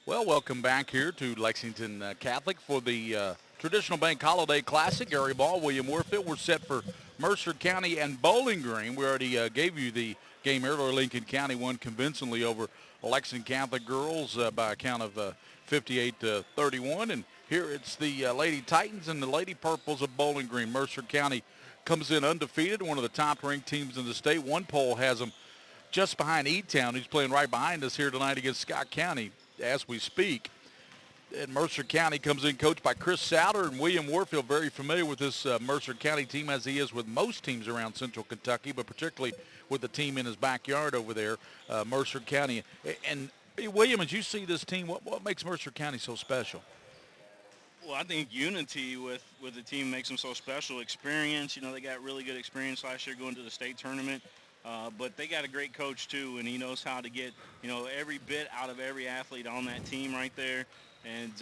Well, welcome back here to Lexington Catholic for the Traditional Bank Holiday Classic. Gary Ball, William Warfield. We're set for Mercer County and Bowling Green. We already gave you the game earlier. Lincoln County won convincingly over Lexington Catholic girls by a count of 58-31. And here it's the Lady Titans and the Lady Purples of Bowling Green. Mercer County comes in undefeated, one of the top-ranked teams in the state. One poll has them just behind E-Town, who's playing right behind us here tonight against Scott County as we speak. And Mercer County comes in coached by Chris Souter, and William Warfield very familiar with this Mercer County team as he is with most teams around Central Kentucky, but particularly with the team in his backyard over there, Mercer County. And William, as you see this team, what makes Mercer County so special? Well, I think unity with the team makes them so special. Experience, they got really good experience last year going to the state tournament. But they got a great coach, too, and he knows how to get, every bit out of every athlete on that team right there. And,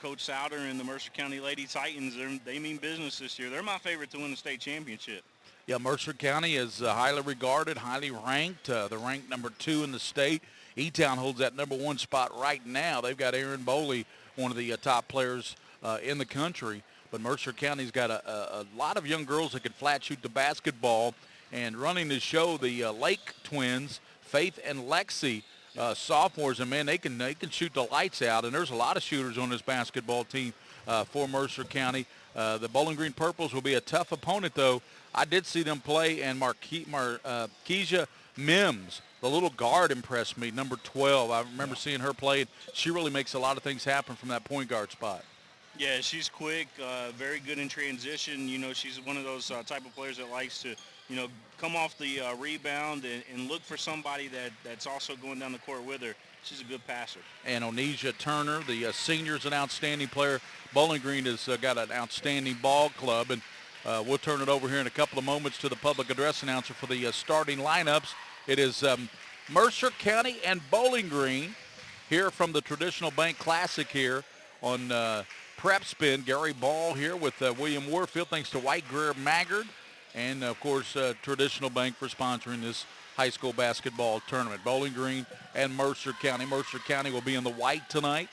Coach Souter and the Mercer County Lady Titans, they mean business this year. They're my favorite to win the state championship. Yeah, Mercer County is highly regarded, highly ranked. They're ranked number 2 in the state. E-Town holds that number 1 spot right now. They've got Aaron Boley, one of the top players in the country. But Mercer County's got a lot of young girls that can flat shoot the basketball. And running the show, the Lake twins, Faith and Lexi, sophomores, and man, they can shoot the lights out. And there's a lot of shooters on this basketball team for Mercer County. The Bowling Green Purples will be a tough opponent, though. I did see them play, and Keisha Mims, the little guard, impressed me, number 12. I remember seeing her play, and she really makes a lot of things happen from that point guard spot. Yeah, she's quick, very good in transition. She's one of those type of players that likes to, come off the rebound and look for somebody that's also going down the court with her. She's a good passer. And Onesia Turner, the senior, is an outstanding player. Bowling Green has got an outstanding ball club, and we'll turn it over here in a couple of moments to the public address announcer for the starting lineups. It is Mercer County and Bowling Green here from the Traditional Bank Classic here on PrepSpin. Gary Ball here with William Warfield, thanks to White, Greer, Maggard, and, of course, Traditional Bank for sponsoring this high school basketball tournament. Bowling Green and Mercer County. Mercer County will be in the white tonight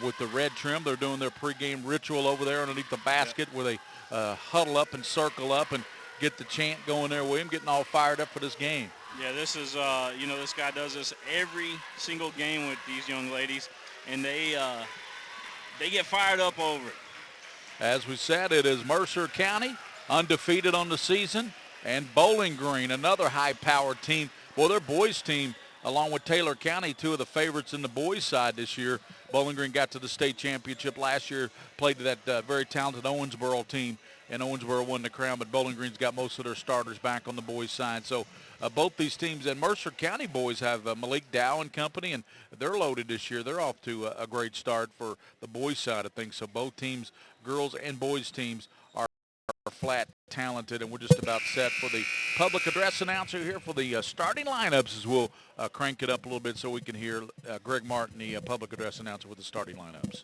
with the red trim. They're doing their pregame ritual over there underneath the basket where they huddle up and circle up and get the chant going there, William, getting all fired up for this game. Yeah, this is, this guy does this every single game with these young ladies, and they get fired up over it. As we said, it is Mercer County, undefeated on the season, and Bowling Green, another high-powered team. Well, their boys team, along with Taylor County, two of the favorites in the boys side this year. Bowling Green got to the state championship last year, played that very talented Owensboro team, and Owensboro won the crown, but Bowling Green's got most of their starters back on the boys side. So both these teams, and Mercer County boys have Malik Dow and company, and they're loaded this year. They're off to a great start for the boys side of things. So both teams, girls and boys teams, are flat talented, and we're just about set for the public address announcer here for the starting lineups, as we'll crank it up a little bit so we can hear Greg Martin, the public address announcer, with the starting lineups.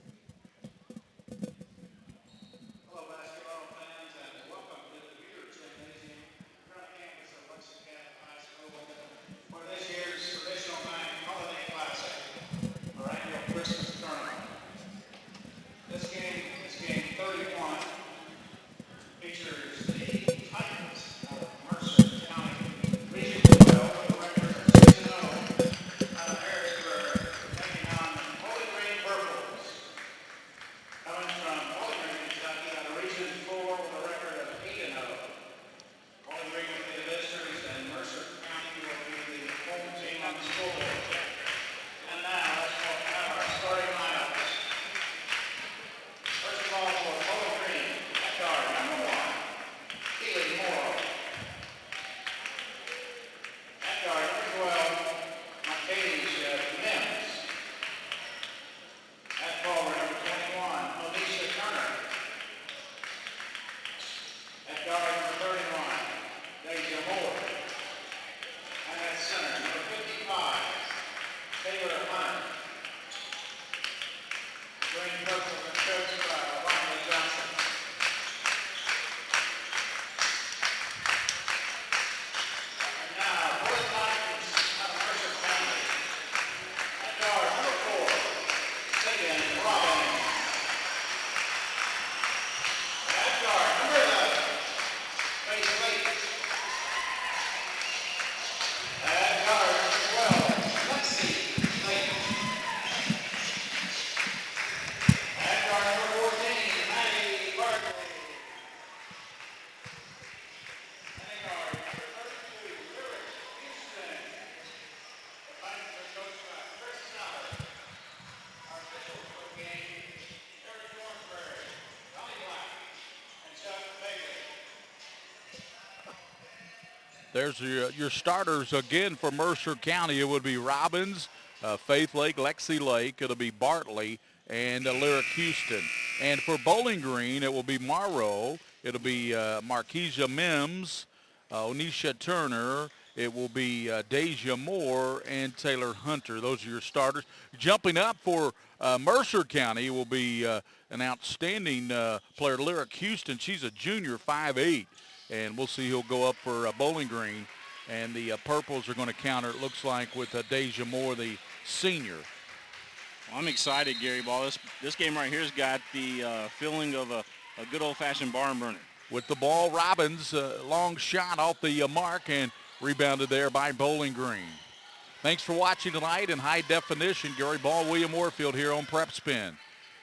There's your starters again for Mercer County. It would be Robbins, Faith Lake, Lexi Lake. It'll be Bartley and Lyric Houston. And for Bowling Green, it will be Morrow. It'll be Marquisia Mims, Onisha Turner. It will be Deja Moore and Taylor Hunter. Those are your starters. Jumping up for Mercer County will be an outstanding player, Lyric Houston. She's a junior, 5'8". And we'll see who'll go up for Bowling Green. And the purples are going to counter, it looks like, with Deja Moore, the senior. Well, I'm excited, Gary Ball. This game right here has got the feeling of a good old-fashioned barn burner. With the ball, Robbins, long shot off the mark and rebounded there by Bowling Green. Thanks for watching tonight in high definition. Gary Ball, William Warfield here on PrepSpin.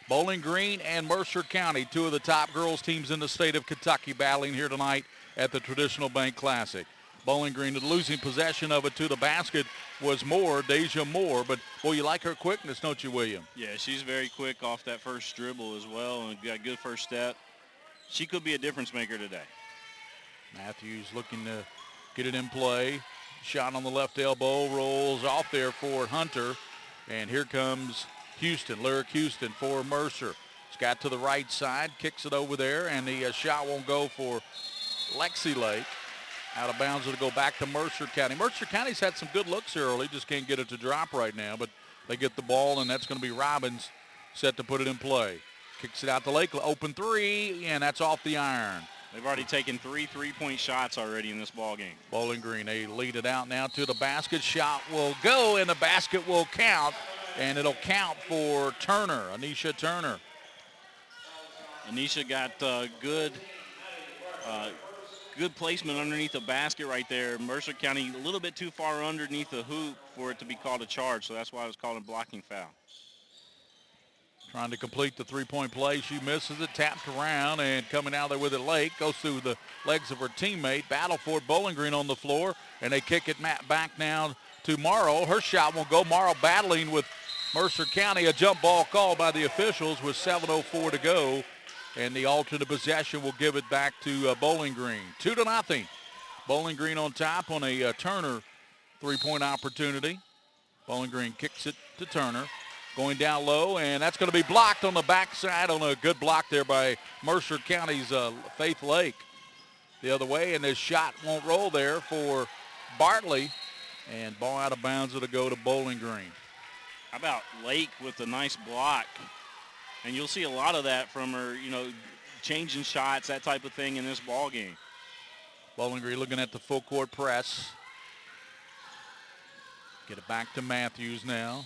Bowling Green and Mercer County, two of the top girls teams in the state of Kentucky, battling here tonight at the Traditional Bank Classic. Bowling Green, losing possession of it to the basket was Moore, Deja Moore. But, boy, you like her quickness, don't you, William? Yeah, she's very quick off that first dribble as well and got a good first step. She could be a difference maker today. Matthews looking to get it in play. Shot on the left elbow, rolls off there for Hunter. And here comes Houston, Lyric Houston for Mercer. It's got to the right side, kicks it over there, and the shot won't go for Lexi Lake. Out of bounds, it'll go back to Mercer County. Mercer County's had some good looks early, just can't get it to drop right now, but they get the ball, and that's going to be Robbins set to put it in play. Kicks it out to Lake, open three, and that's off the iron. They've already taken 3 3-point shots already in this ball game. Bowling Green, they lead it out now to the basket. Shot will go, and the basket will count, and it'll count for Turner, Anisha Turner. Anisha got good placement underneath the basket right there. Mercer County a little bit too far underneath the hoop for it to be called a charge, so that's why it was called a blocking foul. Trying to complete the three-point play. She misses it, tapped around, and coming out there with it, Lake. Goes through the legs of her teammate. Battle for it, Bowling Green on the floor, and they kick it back now to Morrow. Her shot won't go. Morrow battling with Mercer County. A jump ball called by the officials with 7:04 to go, and the alternate possession will give it back to Bowling Green. 2-0. Bowling Green on top on a Turner three-point opportunity. Bowling Green kicks it to Turner. Going down low, and that's going to be blocked on the backside on a good block there by Mercer County's Faith Lake. The other way, and this shot won't roll there for Bartley, and ball out of bounds. It'll go to Bowling Green. How about Lake with a nice block? And you'll see a lot of that from her, changing shots, that type of thing in this ball game. Bowling Green looking at the full court press. Get it back to Matthews now.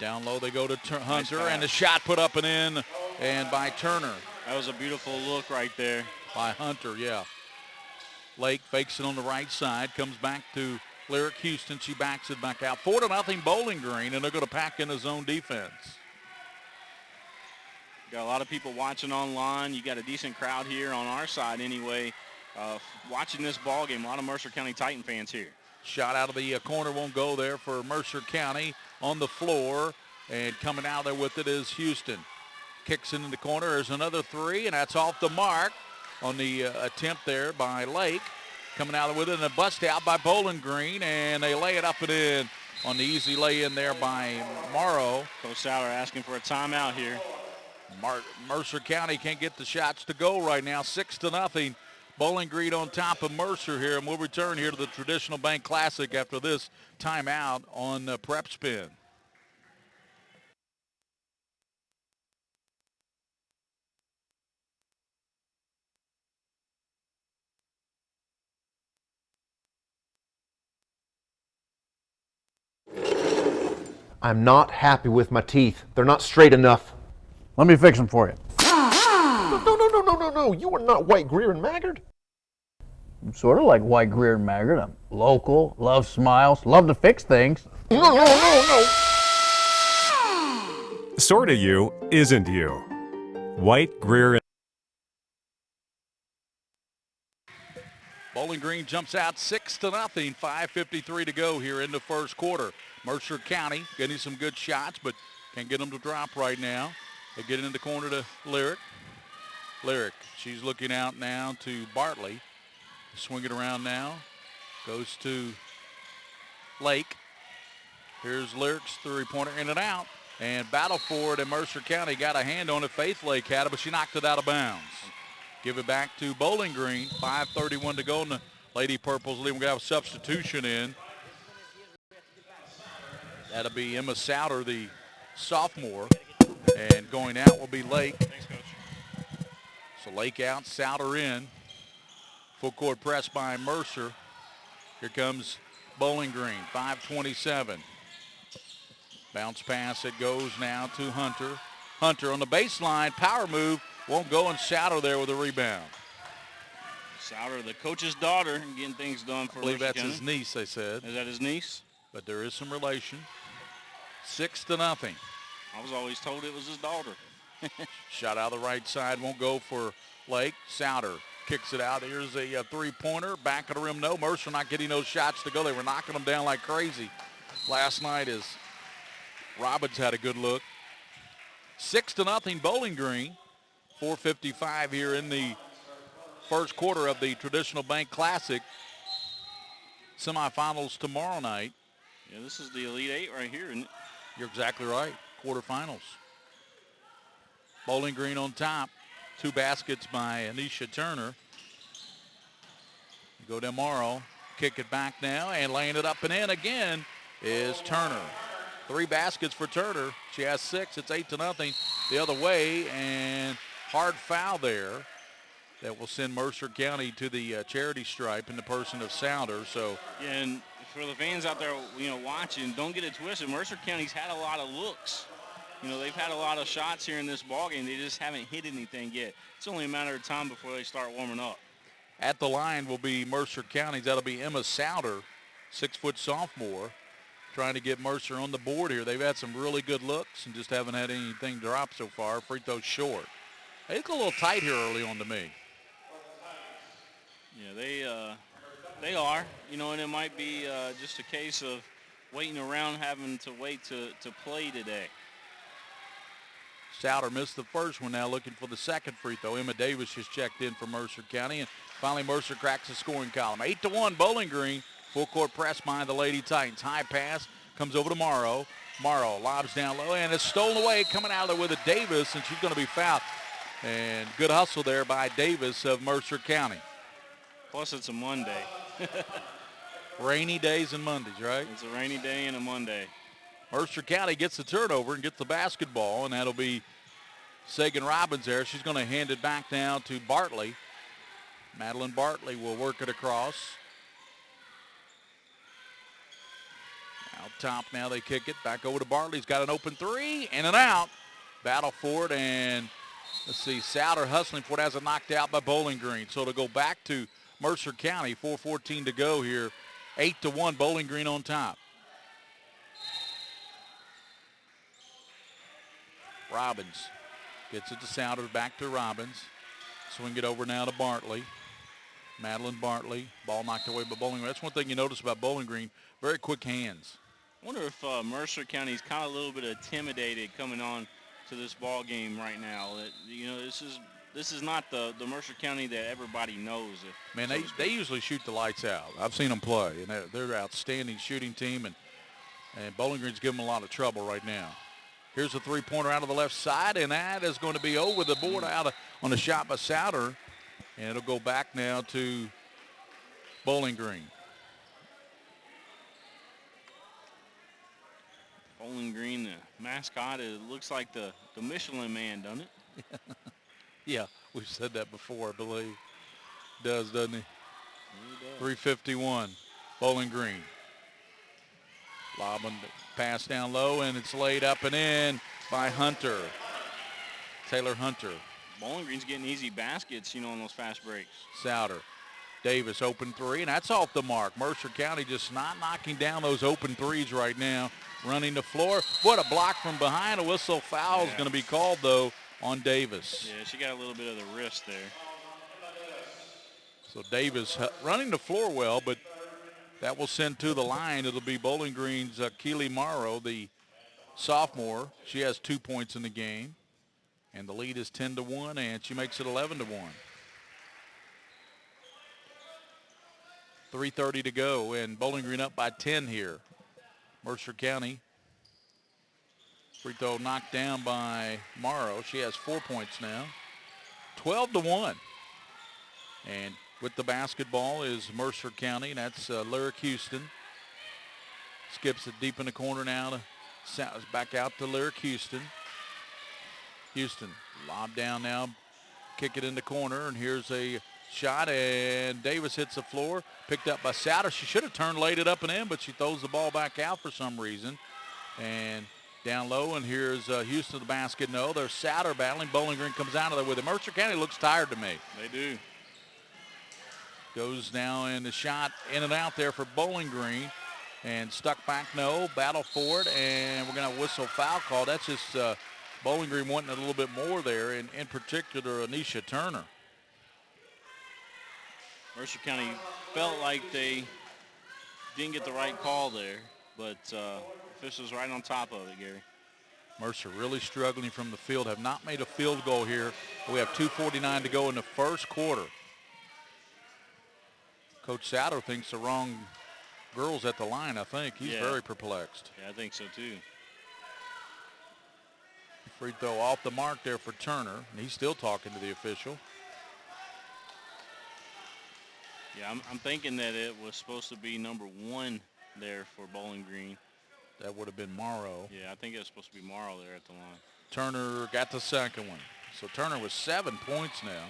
Down low they go to Hunter, nice and the shot put up and in, and by Turner. That was a beautiful look right there. By Hunter, yeah. Lake fakes it on the right side, comes back to Lyric Houston. She backs it back out. 4-0 Bowling Green, and they're going to pack in a zone defense. Got a lot of people watching online. You got a decent crowd here on our side anyway, watching this ball game. A lot of Mercer County Titan fans here. Shot out of the corner won't go there for Mercer County on the floor, and coming out there with it is Houston. Kicks it in the corner. There's another three, and that's off the mark on the attempt there by Lake. Coming out with it, and a bust out by Bowling Green, and they lay it up and in on the easy lay-in there by Morrow. Coach Sauer asking for a timeout here. Mercer County can't get the shots to go right now. 6-0. Bowling Green on top of Mercer here, and we'll return here to the Traditional Bank Classic after this timeout on PrepSpin. I'm not happy with my teeth. They're not straight enough. Let me fix them for you. No. You are not White, Greer, and Maggard. I'm sort of like White, Greer, and Maggard. I'm local, love smiles, love to fix things. No. Sorta you isn't you. White, Greer, and Bowling Green jumps out 6-0. 5:53 to go here in the first quarter. Mercer County getting some good shots, but can't get them to drop right now. They get it in the corner to Lyric. She's looking out now to Bartley. Swing it around now. Goes to Lake. Here's Lyric's three-pointer in and out. And battle for it, and Mercer County got a hand on it. Faith Lake had it, but she knocked it out of bounds. Give it back to Bowling Green. 5:31 to go in the Lady Purples lead. We're going to have a substitution in. That'll be Emma Souter, the sophomore. And going out will be Lake. Thanks, Coach. So Lake out, Souter in. Full court press by Mercer. Here comes Bowling Green, 5:27. Bounce pass, it goes now to Hunter. Hunter on the baseline, power move, won't go, and Souter there with a rebound. Souter, the coach's daughter, getting things done for I believe Mercer that's County. his niece, they said. Is that his niece? But there is some relation. 6-0. I was always told it was his daughter. Shot out of the right side, won't go for Lake. Souter kicks it out. Here's a three-pointer. Back of the rim, no. Mercer not getting those shots to go. They were knocking them down like crazy last night as Robbins had a good look. 6-0 Bowling Green. 4:55 here in the first quarter of the Traditional Bank Classic. Semifinals tomorrow night. Yeah, this is the Elite Eight right here, isn't it? You're exactly right. Quarterfinals. Bowling Green on top. 2 baskets by Anisha Turner. You go to Morrow. Kick it back now, and laying it up and in again is Turner. 3 baskets for Turner. She has 6. It's 8-0 the other way, and hard foul there that will send Mercer County to the charity stripe in the person of Souter. So Yeah, and for the fans out there, watching, don't get it twisted. Mercer County's had a lot of looks. They've had a lot of shots here in this ballgame. They just haven't hit anything yet. It's only a matter of time before they start warming up. at the line will be Mercer County's. That'll be Emma Souter, 6-foot sophomore, trying to get Mercer on the board here. They've had some really good looks and just haven't had anything drop so far. Free throw short. They look a little tight here early on to me. Yeah, they are. And it might be just a case of waiting around, having to wait to play today. Souter missed the first one, now looking for the second free throw. Emma Davis just checked in for Mercer County, and finally Mercer cracks the scoring column. 8-1 Bowling Green. Full court press by the Lady Titans. High pass comes over to Morrow. Morrow lobs down low, and it's stolen away. Coming out of there with a Davis, and she's going to be fouled. And good hustle there by Davis of Mercer County. Plus, it's a Monday. Rainy days and Mondays, right? It's a rainy day and a Monday. Mercer County gets the turnover and gets the basketball, and that'll be Sagan Robbins there. She's going to hand it back now to Bartley. Madeline Bartley will work it across. Out top now, they kick it back over to Bartley. He's got an open three, in and out. Battle for it, and let's see, Souter hustling for it, has it knocked out by Bowling Green. So to go back to Mercer County, 4:14 to go here. 8-1 Bowling Green on top. Robbins gets it to Souter, back to Robbins. Swing it over now to Bartley. Madeline Bartley. Ball knocked away by Bowling Green. That's one thing you notice about Bowling Green. Very quick hands. I wonder if Mercer County's kind of a little bit intimidated coming on to this ball game right now. This is not the Mercer County that everybody knows. Man, they usually shoot the lights out. I've seen them play, and they're an outstanding shooting team, and Bowling Green's giving them a lot of trouble right now. Here's a three-pointer out of the left side, and that is going to be over the board on a shot by Souter, and it'll go back now to Bowling Green. Bowling Green, the mascot, it looks like the Michelin Man, doesn't it? Yeah, we've said that before, I believe. Does, doesn't he? 3:51, Bowling Green. Lobbing pass down low, and it's laid up and in by Hunter. Taylor Hunter. Bowling Green's getting easy baskets, on those fast breaks. Souter. Davis, open three, and that's off the mark. Mercer County just not knocking down those open threes right now. Running the floor. What a block from behind. A whistle foul is going to be called, though, on Davis. Yeah, she got a little bit of the wrist there. So Davis running the floor well, but that will send to the line. It'll be Bowling Green's Keely Morrow, the sophomore. She has 2 points in the game, and the lead is 10-1, and she makes it 11-1. 3:30 to go, and Bowling Green up by 10 here. Mercer County. Free throw knocked down by Morrow. She has 4 points now. 12-1. And with the basketball is Mercer County, and that's Lyric Houston. Skips it deep in the corner now to back out to Lyric Houston. Houston lob down now, kick it in the corner, and here's a shot, and Davis hits the floor, picked up by Souter. She should have turned, laid it up and in, but she throws the ball back out for some reason. And down low, and here's Houston to the basket. No, there's Souter battling. Bowling Green comes out of there with it. Mercer County looks tired to me. They do. Goes now in the shot, in and out there for Bowling Green. And stuck back, no, battle for it, and we're going to whistle foul call. That's just Bowling Green wanting a little bit more there, and in particular, Anisha Turner. Mercer County felt like they didn't get the right call there, but officials right on top of it, Gary. Mercer really struggling from the field, have not made a field goal here. We have 2:49 to go in the first quarter. Coach Sato thinks the wrong girls at the line, I think. He's very perplexed. Yeah, I think so too. Free throw off the mark there for Turner, and he's still talking to the official. Yeah, I'm thinking that it was supposed to be number 1 there for Bowling Green. That would have been Morrow. Yeah, I think it was supposed to be Morrow there at the line. Turner got the second one. So Turner with 7 points now.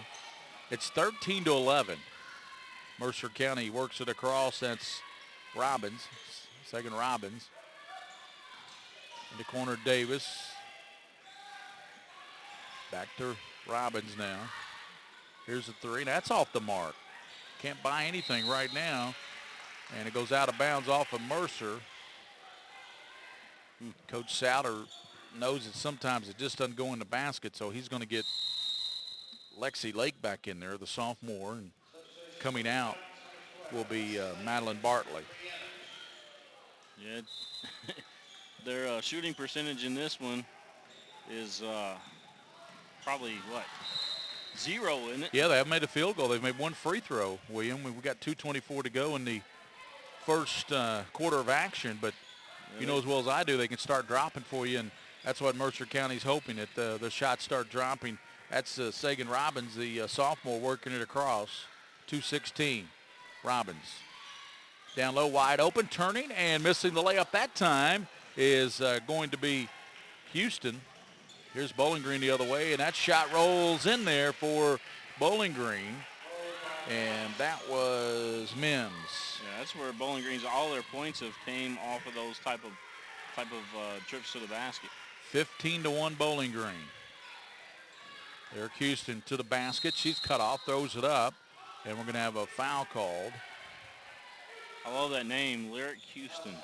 It's 13-11. Mercer County works it across. That's Robbins, second Robbins. In the corner, Davis. Back to Robbins now. Here's the three. That's off the mark. Can't buy anything right now. And it goes out of bounds off of Mercer. Coach Souter knows that sometimes it just doesn't go in the basket, so he's going to get Lexi Lake back in there, the sophomore. And coming out will be Madeline Bartley. Yeah, their shooting percentage in this one is probably, 0, isn't it? Yeah, they haven't made a field goal. They've made one free throw, William. We've got 2:24 to go in the first quarter of action, but you know as well as I do, they can start dropping for you, and that's what Mercer County's hoping, that the shots start dropping. That's Sagan Robbins, the sophomore, working it across. 2:16, Robbins. Down low, wide open, turning, and missing the layup that time is going to be Houston. Here's Bowling Green the other way, and that shot rolls in there for Bowling Green, and that was Mims. Yeah, that's where Bowling Green's all their points have came off of those type of trips to the basket. 15-1 Bowling Green. Eric Houston to the basket. She's cut off, throws it up, and we're going to have a foul called. I love that name, Lyric Houston.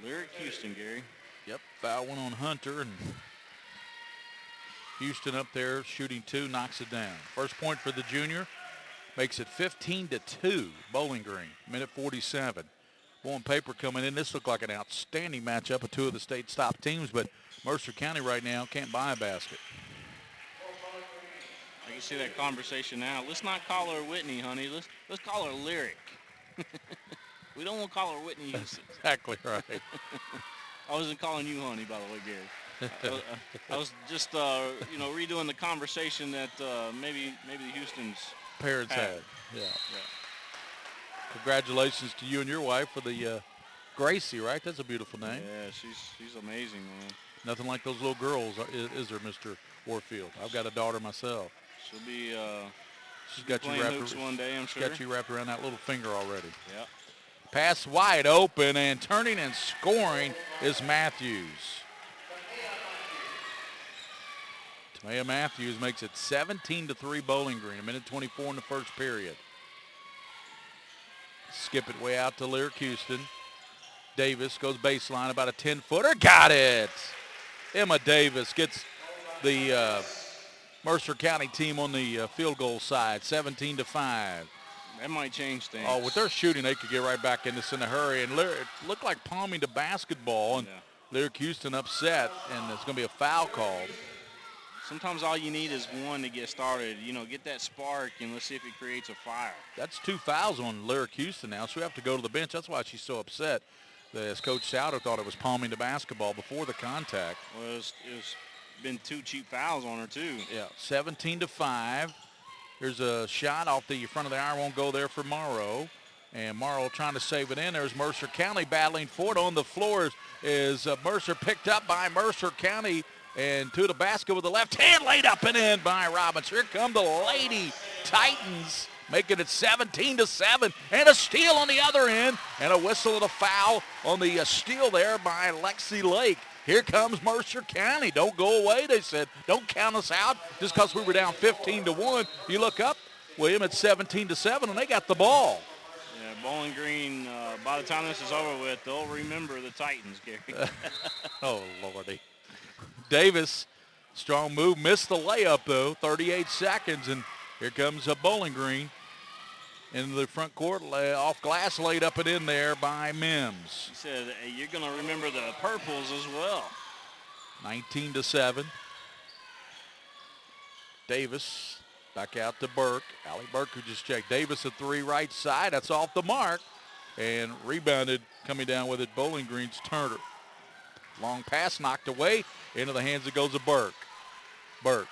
Lyric Houston, Gary. Yep, foul one on Hunter, and Houston up there shooting 2, knocks it down. First point for the junior, makes it 15-2, Bowling Green, minute 47. Boy, on paper coming in, this looked like an outstanding matchup of 2 of the state's top teams, but Mercer County right now can't buy a basket. I can see that conversation now. Let's not call her Whitney, honey. Let's call her Lyric. We don't want to call her Whitney Houston. Exactly right. I wasn't calling you honey, by the way, Gary. I was just, redoing the conversation that maybe the Houston's parents had. Yeah. Congratulations to you and your wife for the Gracie, right? That's a beautiful name. Yeah, she's amazing, man. Nothing like those little girls, is there, Mr. Warfield? I've got a daughter myself. She'll be she's got you wrapped one day, I'm sure. Got you wrapped around that little finger already. Yeah. Pass wide open, and turning and scoring is Matthews. Tamaya Matthews makes it 17-3 Bowling Green. A minute 24 in the first period. Skip it way out to Lyric Houston. Davis goes baseline, about a 10-footer. Got it! Emma Davis gets the Mercer County team on the field goal side, 17-5. That might change things. Oh, with their shooting, they could get right back in this in a hurry. And it looked like palming the basketball. And Lyric Houston upset, and there's going to be a foul called. Sometimes all you need is one to get started. You know, get that spark, and let's see if it creates a fire. That's 2 fouls on Lyric Houston now, so we have to go to the bench. That's why she's so upset. As Coach Souter thought it was palming the basketball before the contact. Well, it's been 2 cheap fouls on her, too. Yeah, 17-5. Here's a shot off the front of the iron. Won't go there for Morrow. And Morrow trying to save it in. There's Mercer County battling for it. On the floor is Mercer, picked up by Mercer County. And to the basket with the left hand, laid up and in by Robbins. Here come the Lady Titans, making it 17-7. And a steal on the other end. And a whistle and a foul on the steal there by Lexi Lake. Here comes Mercer County. Don't go away, they said. Don't count us out just because we were down 15-1. You look up, William, it's 17-7, and they got the ball. Yeah, Bowling Green, by the time this is over with, they'll remember the Titans, Gary. Oh, Lordy. Davis, strong move, missed the layup, though. 38 seconds, and here comes Bowling Green into the front court, off glass, laid up and in there by Mims. He said, hey, you're going to remember the purples as well. 19-7. Davis back out to Burke. Allie Burke, who just checked. Davis a 3 right side. That's off the mark. And rebounded, coming down with it, Bowling Green's Turner. Long pass knocked away into the hands that goes to Burke. Burke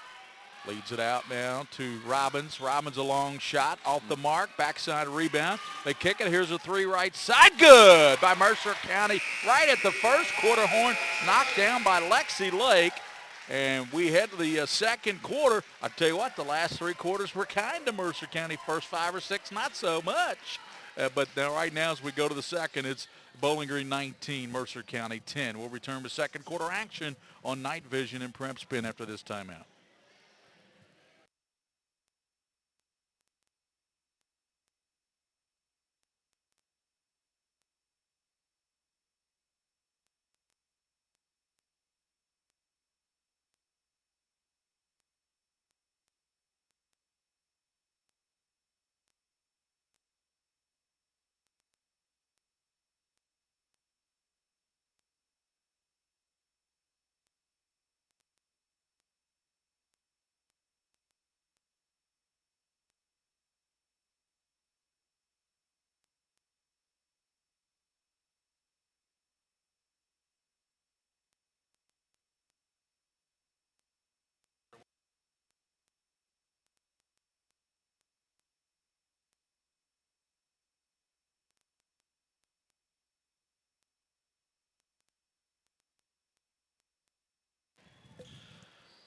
leads it out now to Robbins. Robbins a long shot off the mark. Backside rebound. They kick it. Here's a 3 right side. Good by Mercer County. Right at the first quarter horn. Knocked down by Lexi Lake. And we head to the second quarter. I tell you what, the last 3 quarters were kind of Mercer County. First 5 or 6, not so much. But now, right now, as we go to the second, it's Bowling Green 19, Mercer County 10. We'll return to second quarter action on Night Vision and PrepSpin after this timeout.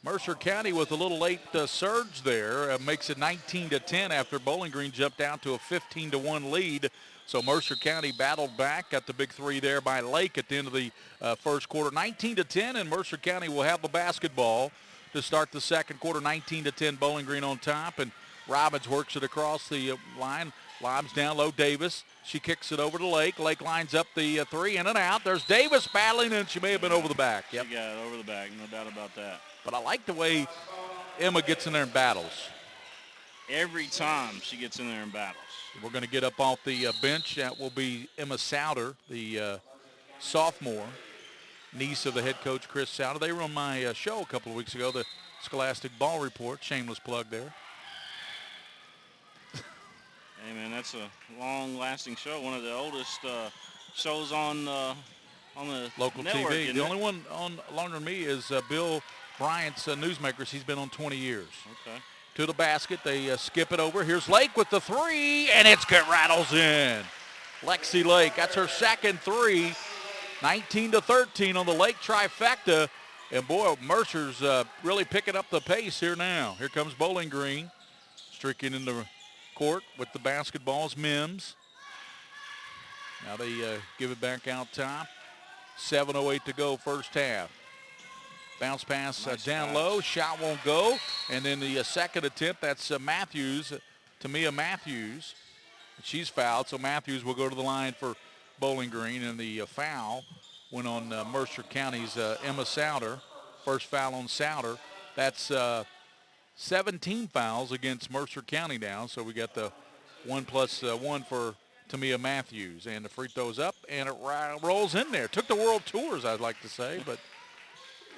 Mercer County with a little late surge there makes it 19-10 after Bowling Green jumped down to a 15-1 lead. So Mercer County battled back, got the big 3 there by Lake at the end of the first quarter. 19-10, and Mercer County will have the basketball to start the second quarter. 19-10, Bowling Green on top, and Robbins works it across the line, lobs down low. Davis, she kicks it over to Lake. Lake lines up the 3 in and out. There's Davis battling, and she may have been over the back. Yep. She got it over the back, no doubt about that. But I like the way Emma gets in there and battles. Every time she gets in there and battles. We're going to get up off the bench. That will be Emma Souter, the sophomore, niece of the head coach, Chris Souter. They were on my show a couple of weeks ago, the Scholastic Ball Report. Shameless plug there. Hey, man, that's a long-lasting show. One of the oldest shows on the local network, TV. The only one on longer than me is Bill Bryant's Newsmakers. He's been on 20 years. Okay. To the basket. They skip it over. Here's Lake with the 3, and it rattles in. Lexi Lake, that's her second 3. 19-13 on the Lake trifecta. And, boy, Mercer's really picking up the pace here now. Here comes Bowling Green. Streaking in the court with the basketballs, Mims. Now they give it back out top. 7:08 to go, first half. Bounce pass Nice down pass. low. Shot won't go. And then the second attempt, that's Matthews, Tamia Matthews. She's fouled, so Matthews will go to the line for Bowling Green. And the foul went on Mercer County's Emma Souter. First foul on Souter. That's 17 fouls against Mercer County now. So we got the 1+1 for Tamia Matthews. And the free throw's up, and it rolls in there. Took the World Tours, I'd like to say, but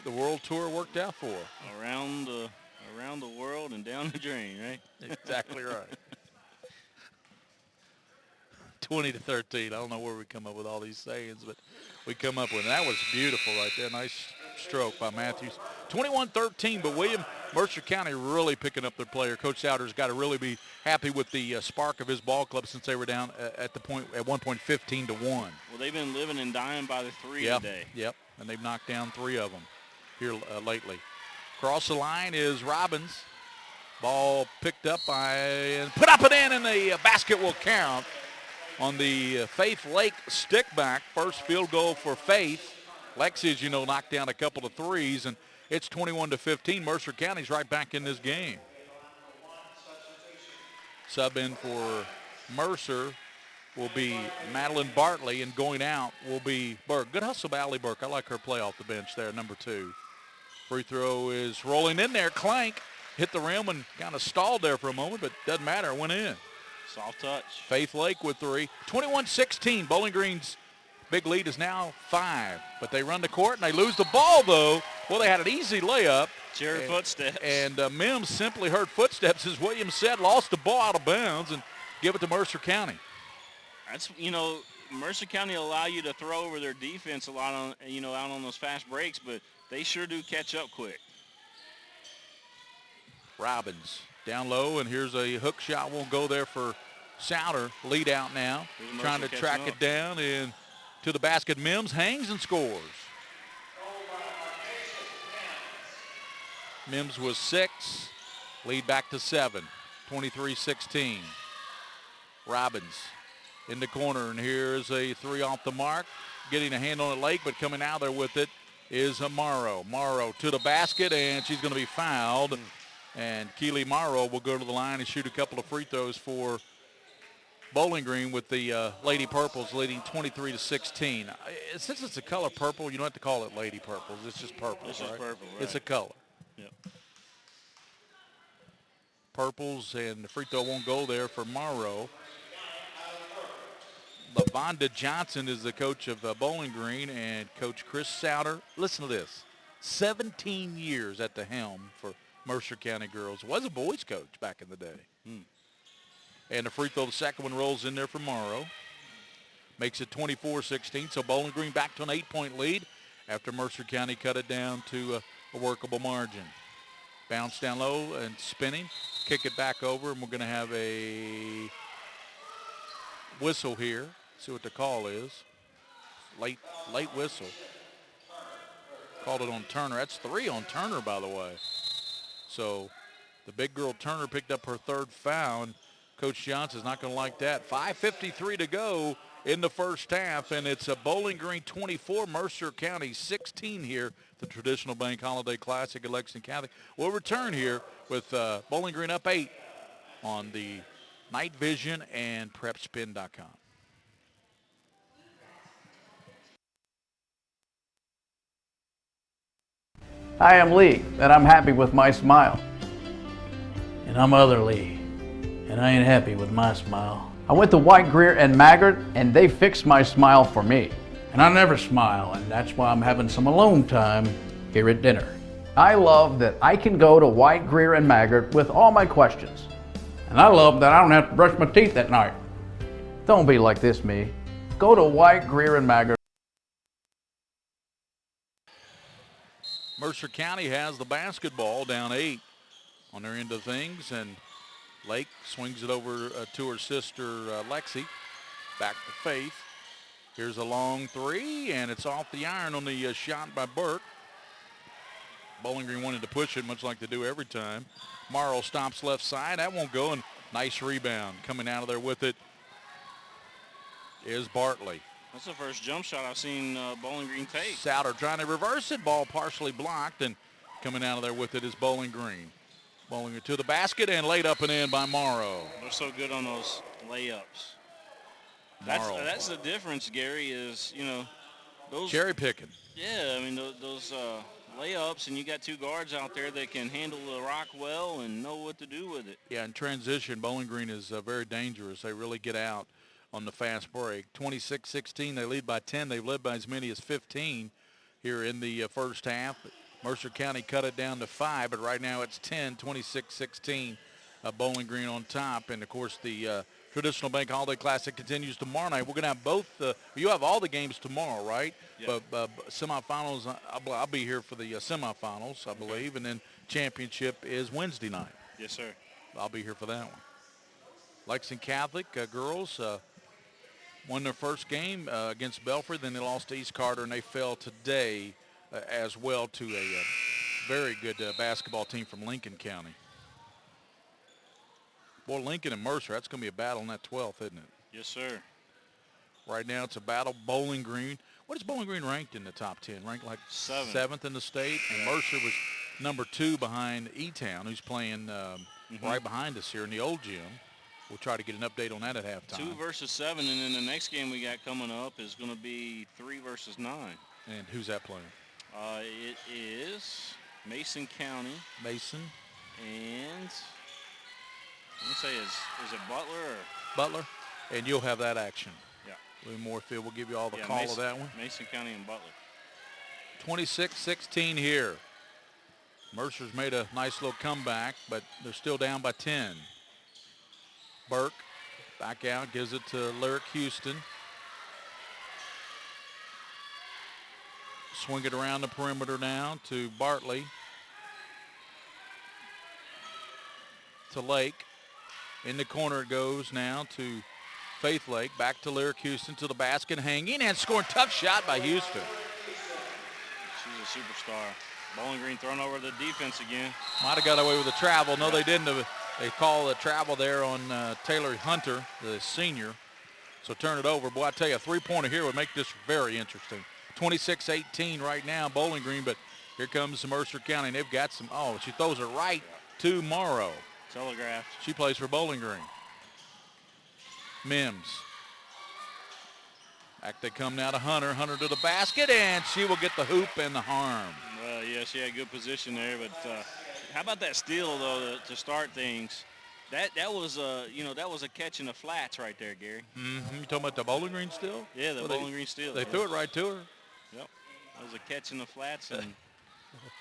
the World Tour worked out for her. Around the world and down the drain, right? Exactly right. 20-13. I don't know where we come up with all these sayings, but we come up with it. That was beautiful right there. Nice stroke by Matthews. 21-13, but Mercer County really picking up their player. Coach Souter's got to really be happy with the spark of his ball club since they were down at one point 15-1. Well, they've been living and dying by the three today. Yep, and they've knocked down 3 of them here lately. Across the line is Robbins. Ball picked up and put up and in, and the basket will count on the Faith Lake stick back. First field goal for Faith. Lexi, as you know, knocked down a couple of threes, and it's 21-15. Mercer County's right back in this game. Sub in for Mercer will be Madeline Bartley, and going out will be Burke. Good hustle by Allie Burke. I like her play off the bench there, number 2. Free throw is rolling in there. Clank hit the rim and kind of stalled there for a moment, but doesn't matter. It went in. Soft touch. Faith Lake with 3. 21-16. Bowling Green's big lead is now 5. But they run the court, and they lose the ball, though. Well, they had an easy layup. Cherry footsteps. And Mims simply heard footsteps, as Williams said, lost the ball out of bounds, and give it to Mercer County. That's, Mercer County allow you to throw over their defense a lot on, out on those fast breaks, but they sure do catch up quick. Robbins down low, and here's a hook shot. Won't go there for Souter. Lead out now. Trying to track it down and to the basket. Mims hangs and scores. Mims was 6. Lead back to 7. 23-16. Robbins in the corner, and here's a 3 off the mark. Getting a hand on it late, but coming out there with it is Morrow. Morrow to the basket, and she's going to be fouled. And Keely Morrow will go to the line and shoot a couple of free throws for Bowling Green, with the Lady Purples leading 23-16. Since it's a color purple, you don't have to call it Lady Purples. It's just purple, It's just purple, right. It's a color. Yep. Purples, and the free throw won't go there for Morrow. LaVonda Johnson is the coach of Bowling Green, and Coach Chris Souter. Listen to this. 17 years at the helm for Mercer County girls. Was a boys coach back in the day. And the free throw, the second one, rolls in there for Morrow. Makes it 24-16. So Bowling Green back to an 8-point lead after Mercer County cut it down to a workable margin. Bounce down low and spinning. Kick it back over, and we're going to have a whistle here. See what the call is. Late whistle. Called it on Turner. That's 3 on Turner, by the way. So the big girl Turner picked up her 3rd foul, and Coach Johnson's not going to like that. 5:53 to go in the first half, and it's a Bowling Green 24, Mercer County 16 here, the Traditional Bank Holiday Classic at Lexington Catholic. We'll return here with Bowling Green up 8 on the Night Vision and PrepSpin.com. Hi, I'm Lee, and I'm happy with my smile. And I'm Other Lee, and I ain't happy with my smile. I went to White, Greer, and Maggard, and they fixed my smile for me. And I never smile, and that's why I'm having some alone time here at dinner. I love that I can go to White, Greer, and Maggard with all my questions. And I love that I don't have to brush my teeth at night. Don't be like this, me. Go to White, Greer, and Maggard. Mercer County has the basketball, down 8 on their end of things, and Lake swings it over to her sister Lexi. Back to Faith. Here's a long 3, and it's off the iron on the shot by Burke. Bowling Green wanted to push it, much like they do every time. Morrow stops left side. That won't go, and nice rebound. Coming out of there with it is Bartley. That's the first jump shot I've seen Bowling Green take. Souter trying to reverse it. Ball partially blocked, and coming out of there with it is Bowling Green. Bowling it to the basket and laid up and in by Morrow. They're so good on those layups. That's the difference, Gary, is, those cherry picking. Yeah, I mean, those layups, and you got 2 guards out there that can handle the rock well and know what to do with it. Yeah, in transition, Bowling Green is very dangerous. They really get out on the fast break. 26-16, they lead by 10. They've led by as many as 15 here in the first half. Mercer County cut it down to 5, but right now it's 10, 26-16. Bowling Green on top. And, of course, the Traditional Bank Holiday Classic continues tomorrow night. We're going to have both. You have all the games tomorrow, right? Yep. But semifinals, I'll be here for the semifinals, I believe. And then championship is Wednesday night. Yes, sir. I'll be here for that one. Lexington Catholic girls won their first game against Belfry. Then they lost to East Carter, and they fell today as well to a very good basketball team from Lincoln County. Boy, Lincoln and Mercer, that's going to be a battle in that 12th, isn't it? Yes, sir. Right now it's a battle. Bowling Green. What is Bowling Green ranked in the top 10? Ranked like 7th in the state. And Mercer was number 2 behind E-Town, who's playing right behind us here in the old gym. We'll try to get an update on that at halftime. 2 versus 7, and then the next game we got coming up is going to be 3 versus 9. And who's that playing? It is Mason County. Mason. And let me say, is it Butler or? Butler. And you'll have that action. Yeah. Louis Moorfield will give you all the call of that one. Mason County and Butler. 26-16 here. Mercer's made a nice little comeback, but they're still down by 10. Burke back out, gives it to Lyric Houston. Swing it around the perimeter now to Bartley. To Lake. In the corner it goes now to Faith Lake. Back to Lyric Houston to the basket, hanging and scoring. Tough shot by Houston. She's a superstar. Bowling Green throwing over the defense again. Might have got away with the travel. No, they didn't. They call the travel there on Taylor Hunter, the senior. So turn it over. Boy, I tell you, a three-pointer here would make this very interesting. 26-18 right now, Bowling Green, but here comes Mercer County. And they've got some, she throws it right to Morrow. Telegraphed. She plays for Bowling Green. Mims. Back they come now to Hunter. Hunter to the basket, and she will get the hoop and the harm. Well, yeah, she had good position there, but how about that steal though to start things? That was a catch in the flats right there, Gary. Mm-hmm. You talking about the Bowling Green steal? Yeah, the Bowling Green steal. They threw it right to her. Yep, that was a catch in the flats, and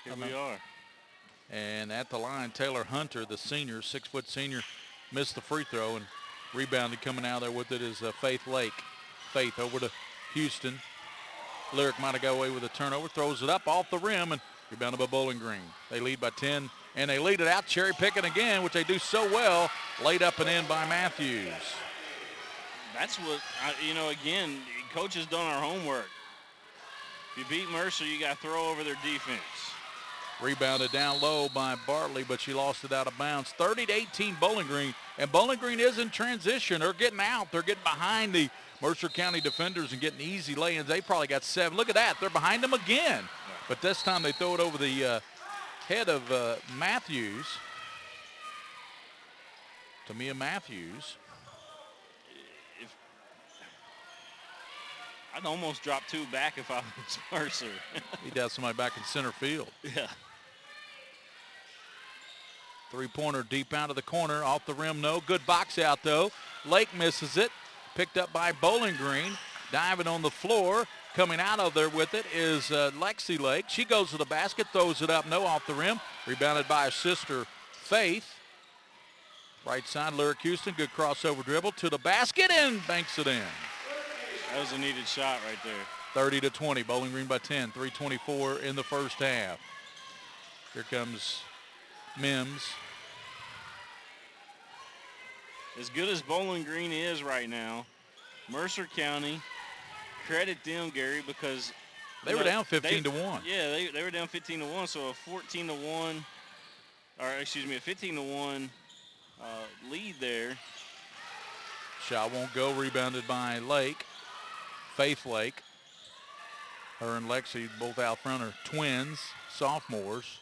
here we are. And at the line, Taylor Hunter, the senior, 6-foot senior, missed the free throw and rebounded. Coming out there with it is Faith Lake. Faith over to Houston. Lyric might have got away with a turnover, throws it up off the rim, and rebounded by Bowling Green. They lead by 10, and they lead it out, cherry picking again, which they do so well, laid up and in by Matthews. That's what, again, coach has done our homework. If you beat Mercer, you got to throw over their defense. Rebounded down low by Bartley, but she lost it out of bounds. 30-18 Bowling Green, and Bowling Green is in transition. They're getting out. They're getting behind the Mercer County defenders and getting easy lay-ins. They probably got 7. Look at that. They're behind them again. But this time they throw it over the head of Matthews. Tamia Matthews. I'd almost drop 2 back if I was Mercer. He does somebody back in center field. Yeah. Three-pointer deep out of the corner, off the rim, no. Good box out, though. Lake misses it. Picked up by Bowling Green. Diving on the floor. Coming out of there with it is Lexi Lake. She goes to the basket, throws it up, no, off the rim. Rebounded by her sister, Faith. Right side, Lyric Houston. Good crossover dribble to the basket and banks it in. That was a needed shot right there. 30-20. Bowling Green by 10. 3:24 in the first half. Here comes Mims. As good as Bowling Green is right now, Mercer County, credit them, Gary, because they were down 15-1. Yeah, they were down 15-1, so a 14-1, or excuse me, a 15-1 lead there. Shot won't go. Rebounded by Lake. Faith Lake. Her and Lexi both out front are twins, sophomores.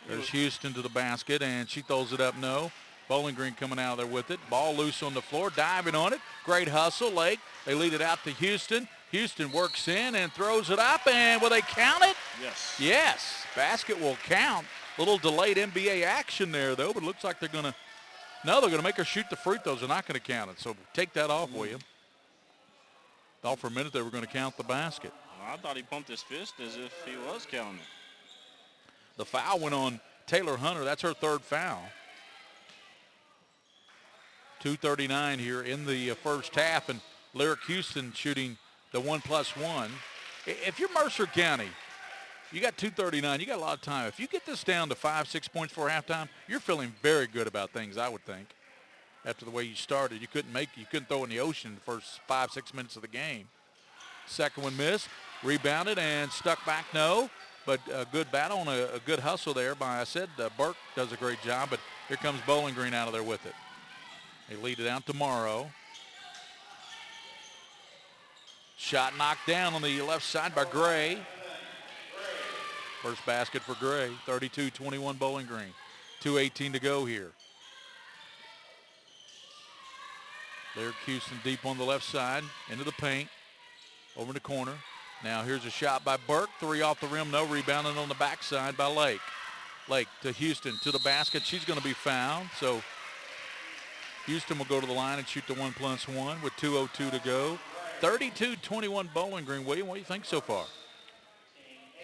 There's Houston to the basket, and she throws it up, no. Bowling Green coming out of there with it. Ball loose on the floor, diving on it. Great hustle, Lake. They lead it out to Houston. Houston works in and throws it up, and will they count it? Yes. Yes, basket will count. Little delayed NBA action there, though, but it looks like they're going to No, they're going to make her shoot the free throws. They're not going to count it. So take that off, William. Thought for a minute they were going to count the basket. Well, I thought he pumped his fist as if he was counting it. The foul went on Taylor Hunter. That's her third foul. 2:39 here in the first half, and Lyric Houston shooting the 1+1. If you're Mercer County, you got 2:39. You got a lot of time. If you get this down to 5-6 points for halftime, you're feeling very good about things, I would think. After the way you started, you couldn't throw in the ocean the first 5-6 minutes of the game. Second one missed, rebounded and stuck back. No, but a good battle and a good hustle there by, I said, Burke does a great job, but here comes Bowling Green out of there with it. They lead it out to Morrow. Shot knocked down on the left side by Gray. First basket for Gray, 32-21 Bowling Green. 2:18 to go here. Lyric Houston deep on the left side, into the paint, over the corner. Now here's a shot by Burke, three off the rim, no, rebounding on the backside by Lake. Lake to Houston, to the basket. She's going to be fouled, so Houston will go to the line and shoot the 1+1 with 2:02 to go. 32-21 Bowling Green. William, what do you think so far?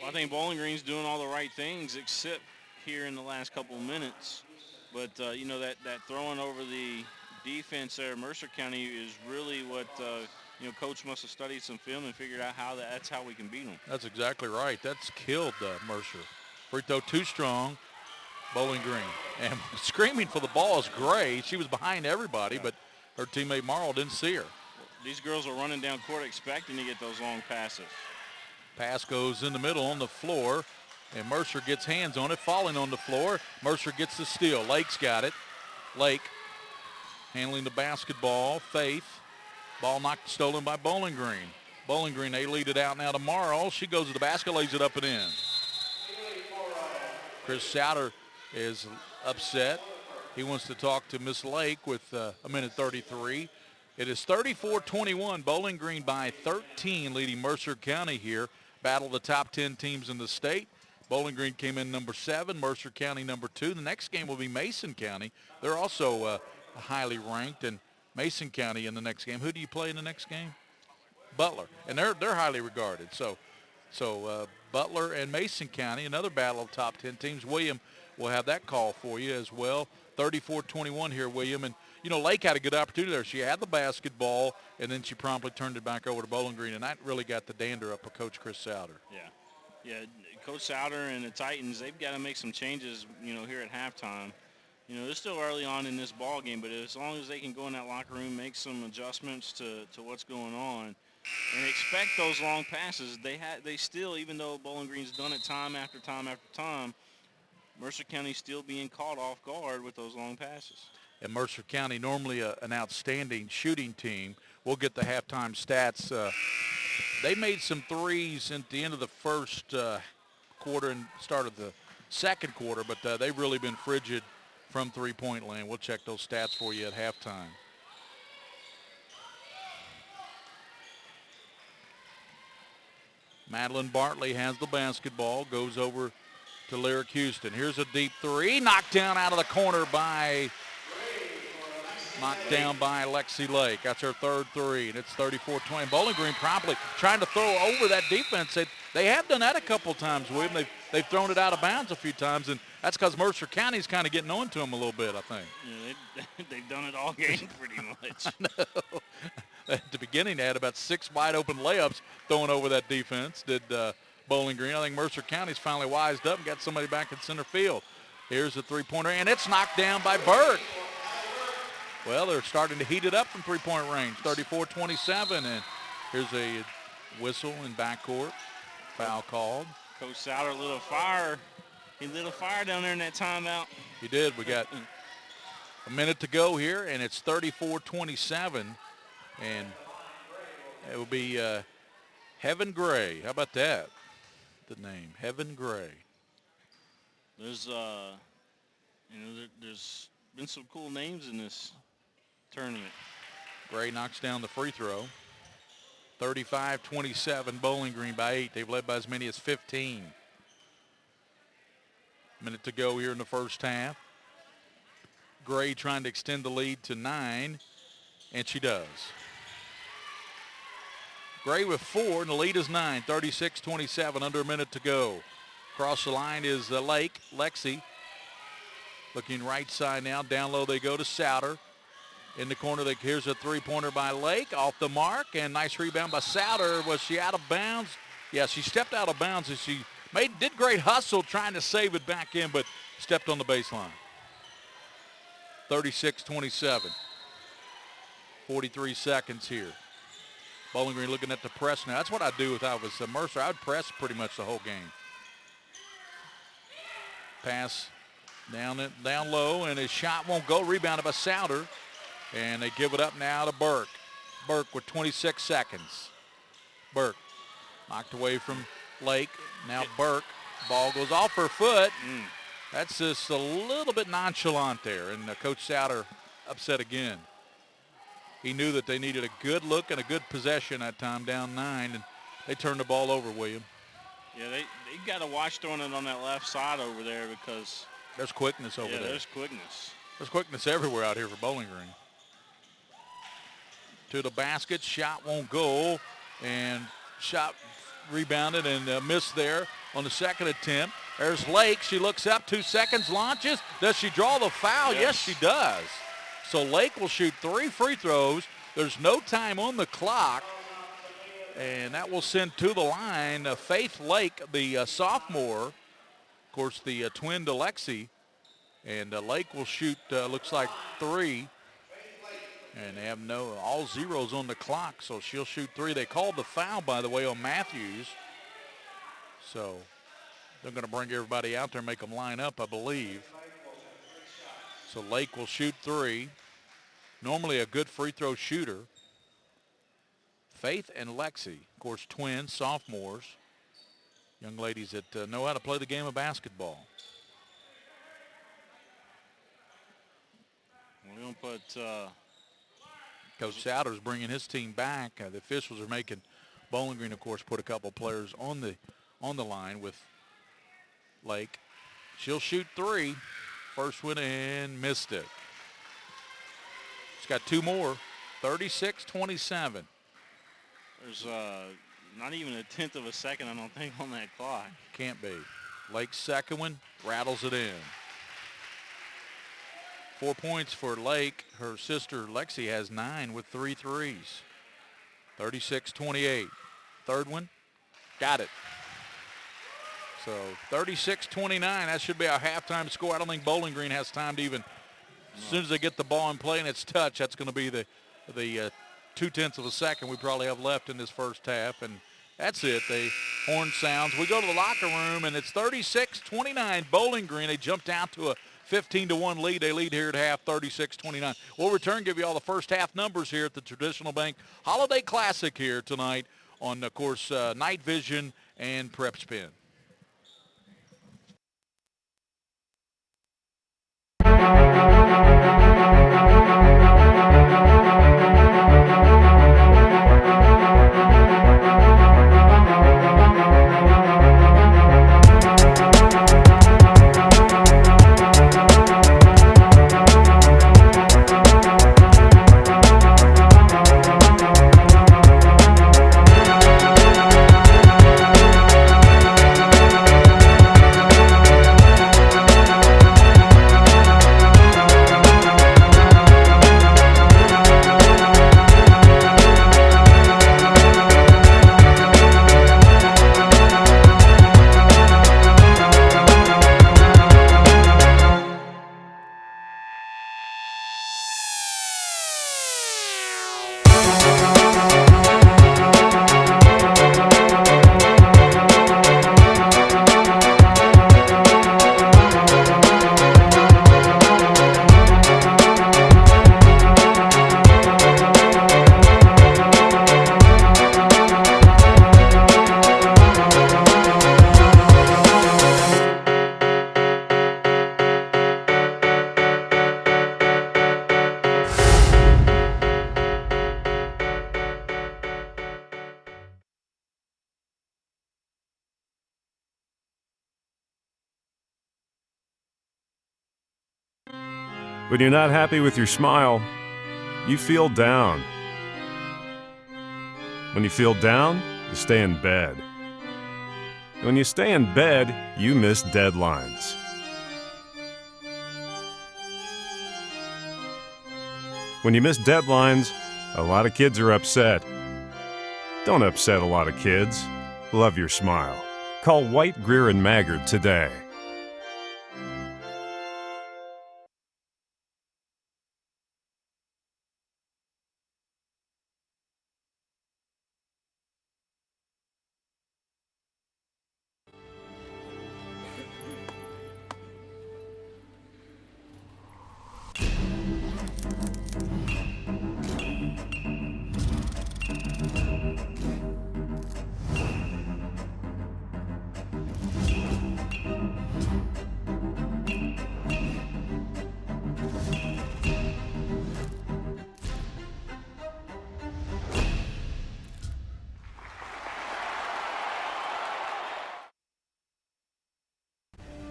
Well, I think Bowling Green's doing all the right things except here in the last couple of minutes. But, you know, that throwing over the defense there, Mercer County, is really what, you know, Coach must have studied some film and figured out how that's how we can beat them. That's exactly right. That's killed Mercer. Free throw too strong. Bowling Green. And screaming for the ball is Gray. She was behind everybody, but her teammate Morrow didn't see her. These girls are running down court expecting to get those long passes. Pass goes in the middle on the floor, and Mercer gets hands on it, falling on the floor. Mercer gets the steal. Lake's got it. Lake handling the basketball. Faith. Ball stolen by Bowling Green. Bowling Green, they lead it out now to Morrow. She goes to the basket, lays it up and in. Chris Souter is upset. He wants to talk to Miss Lake with a minute 33. It is 34-21, Bowling Green by 13, leading Mercer County here. Battle the top 10 teams in the state. Bowling Green came in number 7, Mercer County number 2. The next game will be Mason County. They're also highly ranked, and Mason County in the next game. Who do you play in the next game? Butler, and they're highly regarded. So Butler and Mason County, another battle of top 10 teams. William will have that call for you as well. 34-21 here, William. And, you know, Lake had a good opportunity there. She had the basketball, and then she promptly turned it back over to Bowling Green, and that really got the dander up of Coach Chris Souter. Yeah, Coach Souter and the Titans, they've got to make some changes, you know, here at halftime. You know, they're still early on in this ball game, but as long as they can go in that locker room, make some adjustments to what's going on, and expect those long passes, they still, even though Bowling Green's done it time after time after time, Mercer County still being caught off guard with those long passes. And Mercer County, normally an outstanding shooting team. We'll get the halftime stats. They made some threes at the end of the first quarter and start of the second quarter, but they've really been frigid from three-point land. We'll check those stats for you at halftime. Madeline Bartley has the basketball, goes over to Lyric Houston. Here's a deep three, knocked down out of the corner by Lexi Lake. That's her third three, and it's 34-20. Bowling Green promptly trying to throw over that defense. They have done that a couple times, William. They've thrown it out of bounds a few times, and that's because Mercer County's kind of getting on to them a little bit, I think. Yeah, they've done it all game pretty much. I know. At the beginning, they had about 6 wide-open layups throwing over that defense, did Bowling Green. I think Mercer County's finally wised up and got somebody back in center field. Here's a three-pointer, and it's knocked down by Burke. Well, they're starting to heat it up from three-point range, 34-27, and here's a whistle in backcourt. Foul called. Coach Souter lit a fire. He lit a fire down there in that timeout. He did. We got a minute to go here, and it's 34-27, and it will be Heaven Gray. How about that? The name, Heaven Gray. There's, there's been some cool names in this tournament. Gray knocks down the free throw. 35-27, Bowling Green by 8. They've led by as many as 15. Minute to go here in the first half. Gray trying to extend the lead to 9, and she does. Gray with 4, and the lead is 9, 36-27, under a minute to go. Across the line is Lexi. Looking right side now. Down low they go to Souter. In the corner, here's a three-pointer by Lake. Off the mark, and nice rebound by Souter. Was she out of bounds? Yeah, she stepped out of bounds, and she did great hustle trying to save it back in, but stepped on the baseline. 36-27. 43 seconds here. Bowling Green looking at the press now. That's what I'd do if I was Mercer. I would press pretty much the whole game. Pass down low, and his shot won't go. Rebounded by Souter, and they give it up now to Burke. Burke with 26 seconds. Burke knocked away from Lake. Now Burke. Ball goes off her foot. That's just a little bit nonchalant there, and Coach Souter upset again. He knew that they needed a good look and a good possession that time, down 9, and they turned the ball over, William. Yeah, they got to watch throwing it on that left side over there because there's quickness over there. Yeah, there's quickness. There's quickness everywhere out here for Bowling Green. To the basket, shot won't go, and shot rebounded and missed there on the second attempt. There's Lake. She looks up, 2 seconds, launches. Does she draw the foul? Yes, she does. So Lake will shoot 3 free throws. There's no time on the clock. And that will send to the line Faith Lake, the sophomore. Of course, the twin to Lexi. And Lake will shoot, looks like 3. And they have all zeros on the clock, so she'll shoot 3. They called the foul, by the way, on Matthews. So they're going to bring everybody out there and make them line up, I believe. So Lake will shoot 3. Normally a good free throw shooter. Faith and Lexi, of course, twins, sophomores, young ladies that know how to play the game of basketball. We're going to put Coach Souter's bringing his team back. The officials are making Bowling Green, of course, put a couple players on the line with Lake. She'll shoot 3. First one and missed it. She's got 2 more. 36-27. There's not even a tenth of a second, I don't think, on that clock. Can't be. Lake's second one rattles it in. 4 points for Lake. Her sister Lexi has 9 with 3 threes. 36-28. Third one, got it. So 36-29, that should be our halftime score. I don't think Bowling Green has time to even, as soon as they get the ball in play and it's touched, that's going to be the 0.2 of a second we probably have left in this first half. And that's it. The horn sounds. We go to the locker room, and it's 36-29 Bowling Green. They jumped out to a 15-1 lead. They lead here at half, 36-29. We'll return, give you all the first half numbers here at the Traditional Bank Holiday Classic here tonight on, of course, Night Vision and PrepSpin. When you're not happy with your smile, you feel down. When you feel down, you stay in bed. When you stay in bed, you miss deadlines. When you miss deadlines, a lot of kids are upset. Don't upset a lot of kids. Love your smile. Call White, Greer, and Maggard today.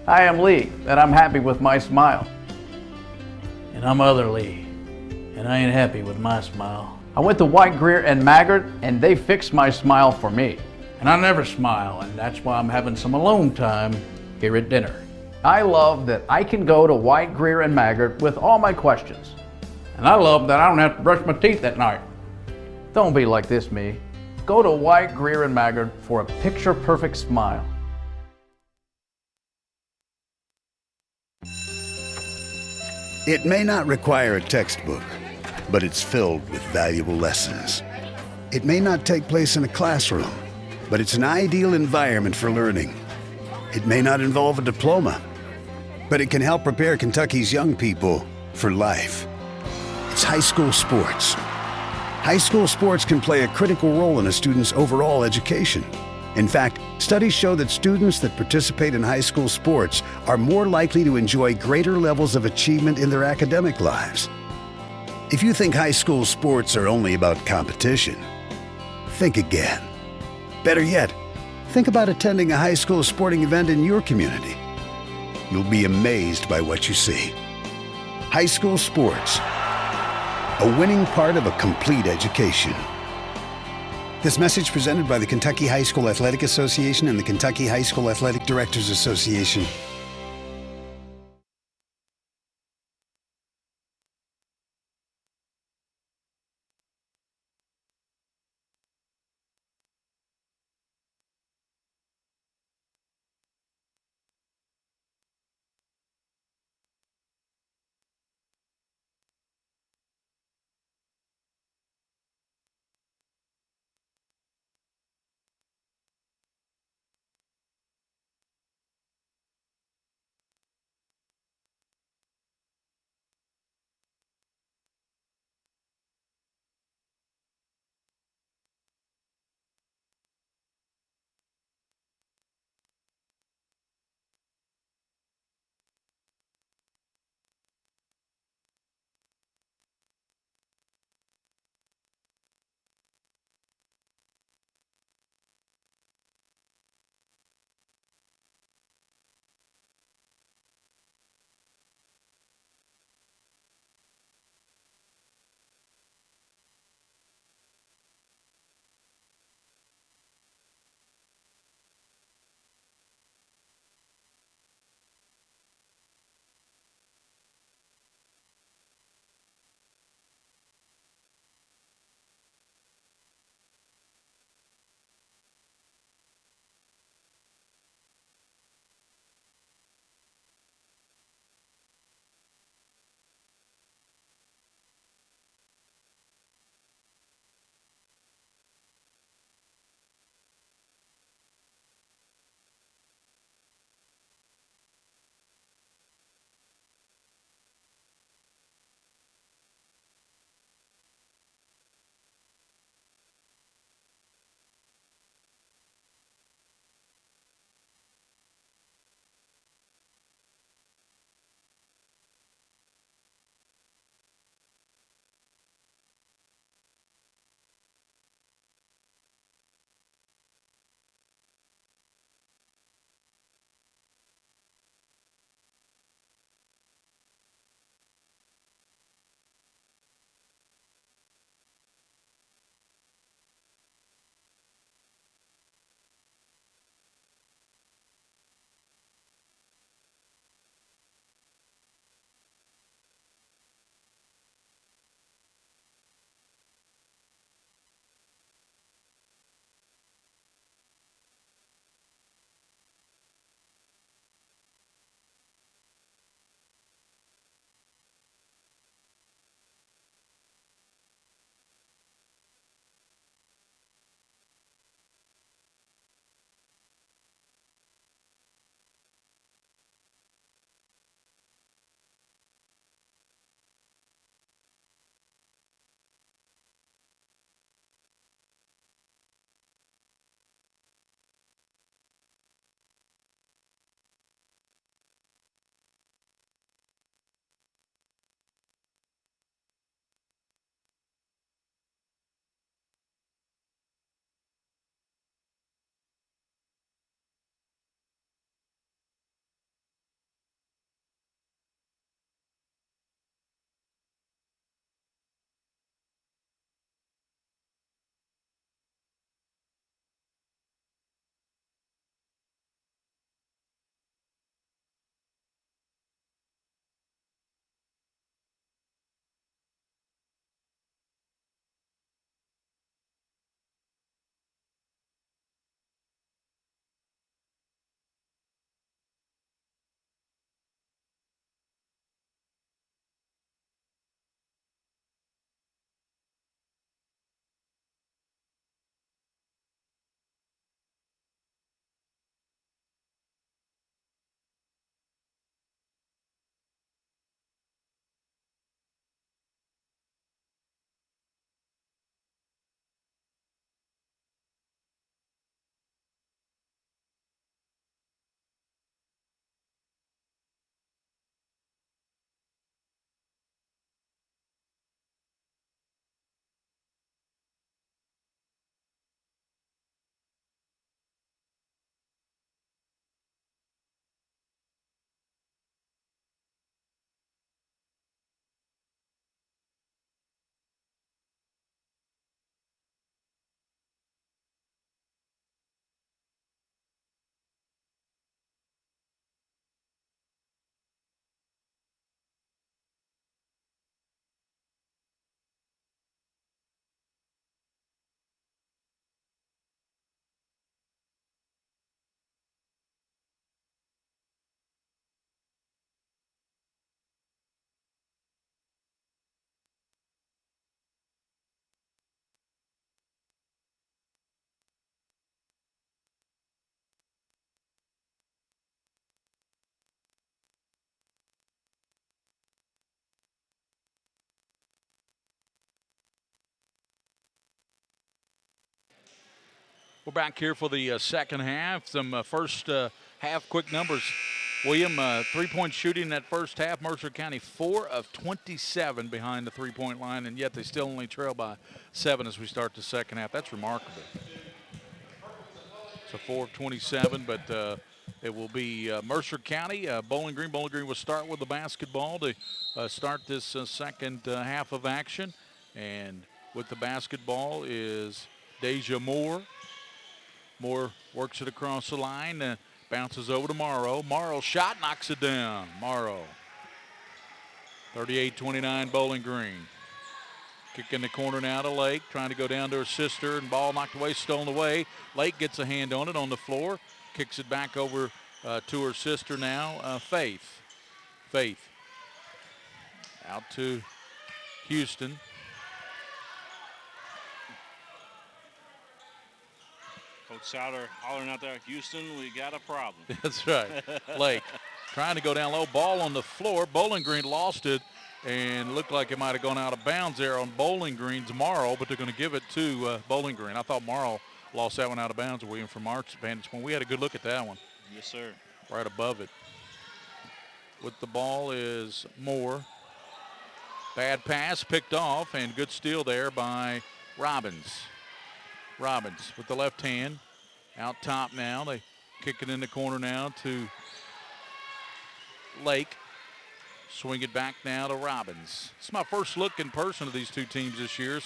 Hi, I'm Lee, and I'm happy with my smile. And I'm other Lee, and I ain't happy with my smile. I went to White, Greer, and Maggard, and they fixed my smile for me. And I never smile, and that's why I'm having some alone time here at dinner. I love that I can go to White, Greer, and Maggard with all my questions. And I love that I don't have to brush my teeth at night. Don't be like this, me. Go to White, Greer, and Maggard for a picture-perfect smile. It may not require a textbook, but it's filled with valuable lessons. It may not take place in a classroom, but it's an ideal environment for learning. It may not involve a diploma, but it can help prepare Kentucky's young people for life. It's high school sports. High school sports can play a critical role in a student's overall education. In fact, studies show that students that participate in high school sports are more likely to enjoy greater levels of achievement in their academic lives. If you think high school sports are only about competition, think again. Better yet, think about attending a high school sporting event in your community. You'll be amazed by what you see. High school sports, a winning part of a complete education. This message presented by the Kentucky High School Athletic Association and the Kentucky High School Athletic Directors Association. We're back here for the second half. Some first half quick numbers. William, three-point shooting in that first half. Mercer County 4 of 27 behind the three-point line, and yet they still only trail by 7 as we start the second half. That's remarkable. So 4 of 27, but it will be Mercer County, Bowling Green. Bowling Green will start with the basketball to start this second half of action. And with the basketball is Deja Moore. Moore works it across the line, bounces over to Morrow. Morrow's shot knocks it down. Morrow. 38-29 Bowling Green. Kick in the corner now to Lake, trying to go down to her sister, and ball knocked away, stolen away. Lake gets a hand on it on the floor, kicks it back over to her sister now, Faith. Faith out to Houston. Coach Souter hollering out there, Houston, we got a problem. That's right. Lake trying to go down low, ball on the floor. Bowling Green lost it and looked like it might have gone out of bounds there on Bowling Green's Morrow, but they're going to give it to Bowling Green. I thought Morrow lost that one out of bounds, William, from our vantage point. We had a good look at that one. Yes, sir. Right above it. With the ball is Moore. Bad pass picked off, and good steal there by Robbins. Robbins with the left hand. Out top now. They kick it in the corner now to Lake. Swing it back now to Robbins. It's my first look in person of these two teams this year,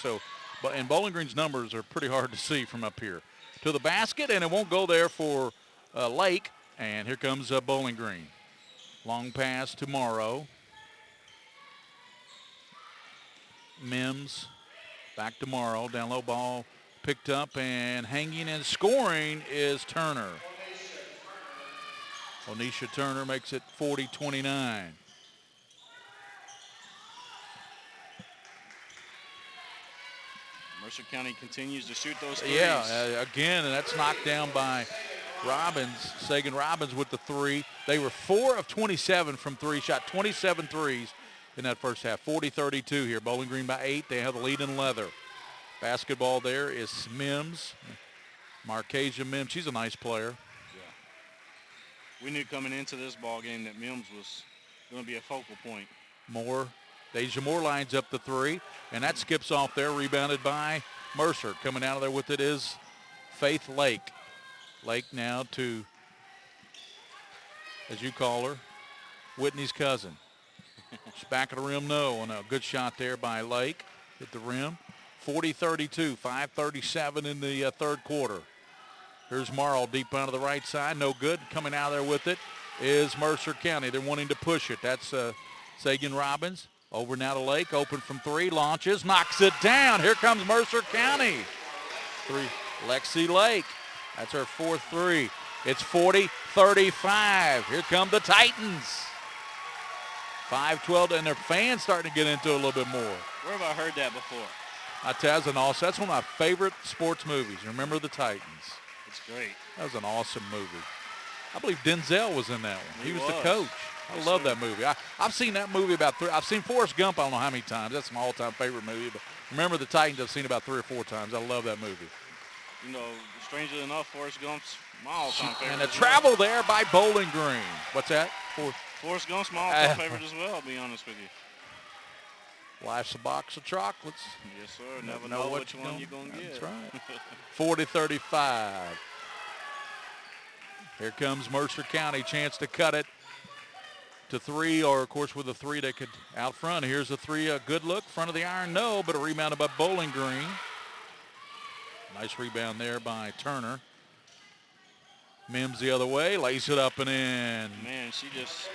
and Bowling Green's numbers are pretty hard to see from up here. To the basket, and it won't go there for Lake, and here comes Bowling Green. Long pass to Morrow. Mims back to Morrow. Down low ball picked up, and hanging and scoring is Turner. Onisha Turner makes it 40-29. Mercer County continues to shoot those threes. Yeah, again, and that's knocked down by Robbins. Sagan Robbins with the three. They were 4 of 27 from three, shot 27 threes in that first half. 40-32 here. Bowling Green by 8. They have the lead in leather. Basketball there is Mims. Marcasia Mims. She's a nice player. Yeah. We knew coming into this ball game that Mims was going to be a focal point. Moore. Deja Moore lines up the three, and that skips off there, rebounded by Mercer. Coming out of there with it is Faith Lake. Lake now to, as you call her, Whitney's cousin. She's back at the rim, no, and a good shot there by Lake at the rim. 40-32, 5:37 in the third quarter. Here's Morrow deep onto the right side, no good. Coming out of there with it is Mercer County. They're wanting to push it. That's Sagan Robbins. Over now to Lake, open from three, launches, knocks it down. Here comes Mercer County. Lexi Lake, that's her fourth three. It's 40-35. Here come the Titans. 5-12, and their fans starting to get into it a little bit more. Where have I heard that before? I tell you, that's one of my favorite sports movies. Remember the Titans. It's great. That was an awesome movie. I believe Denzel was in that one. He was the coach. I love that movie. I've seen that movie about I've seen Forrest Gump I don't know how many times. That's my all-time favorite movie. But Remember the Titans I've seen about 3 or 4 times. I love that movie. You know, strangely enough, Forrest Gump's my all-time favorite. And a travel there by Bowling Green. What's that? Forrest Gump's my all-time favorite as well, I'll be honest with you. Life's a box of chocolates. Yes, sir. Never know which one you're going to get. That's right. 40-35. Here comes Mercer County. Chance to cut it to 3, or, of course, with a 3 they could out front. Here's a 3, a good look. Front of the iron, no, but a rebound by Bowling Green. Nice rebound there by Turner. Mims the other way, lays it up and in. Man, she just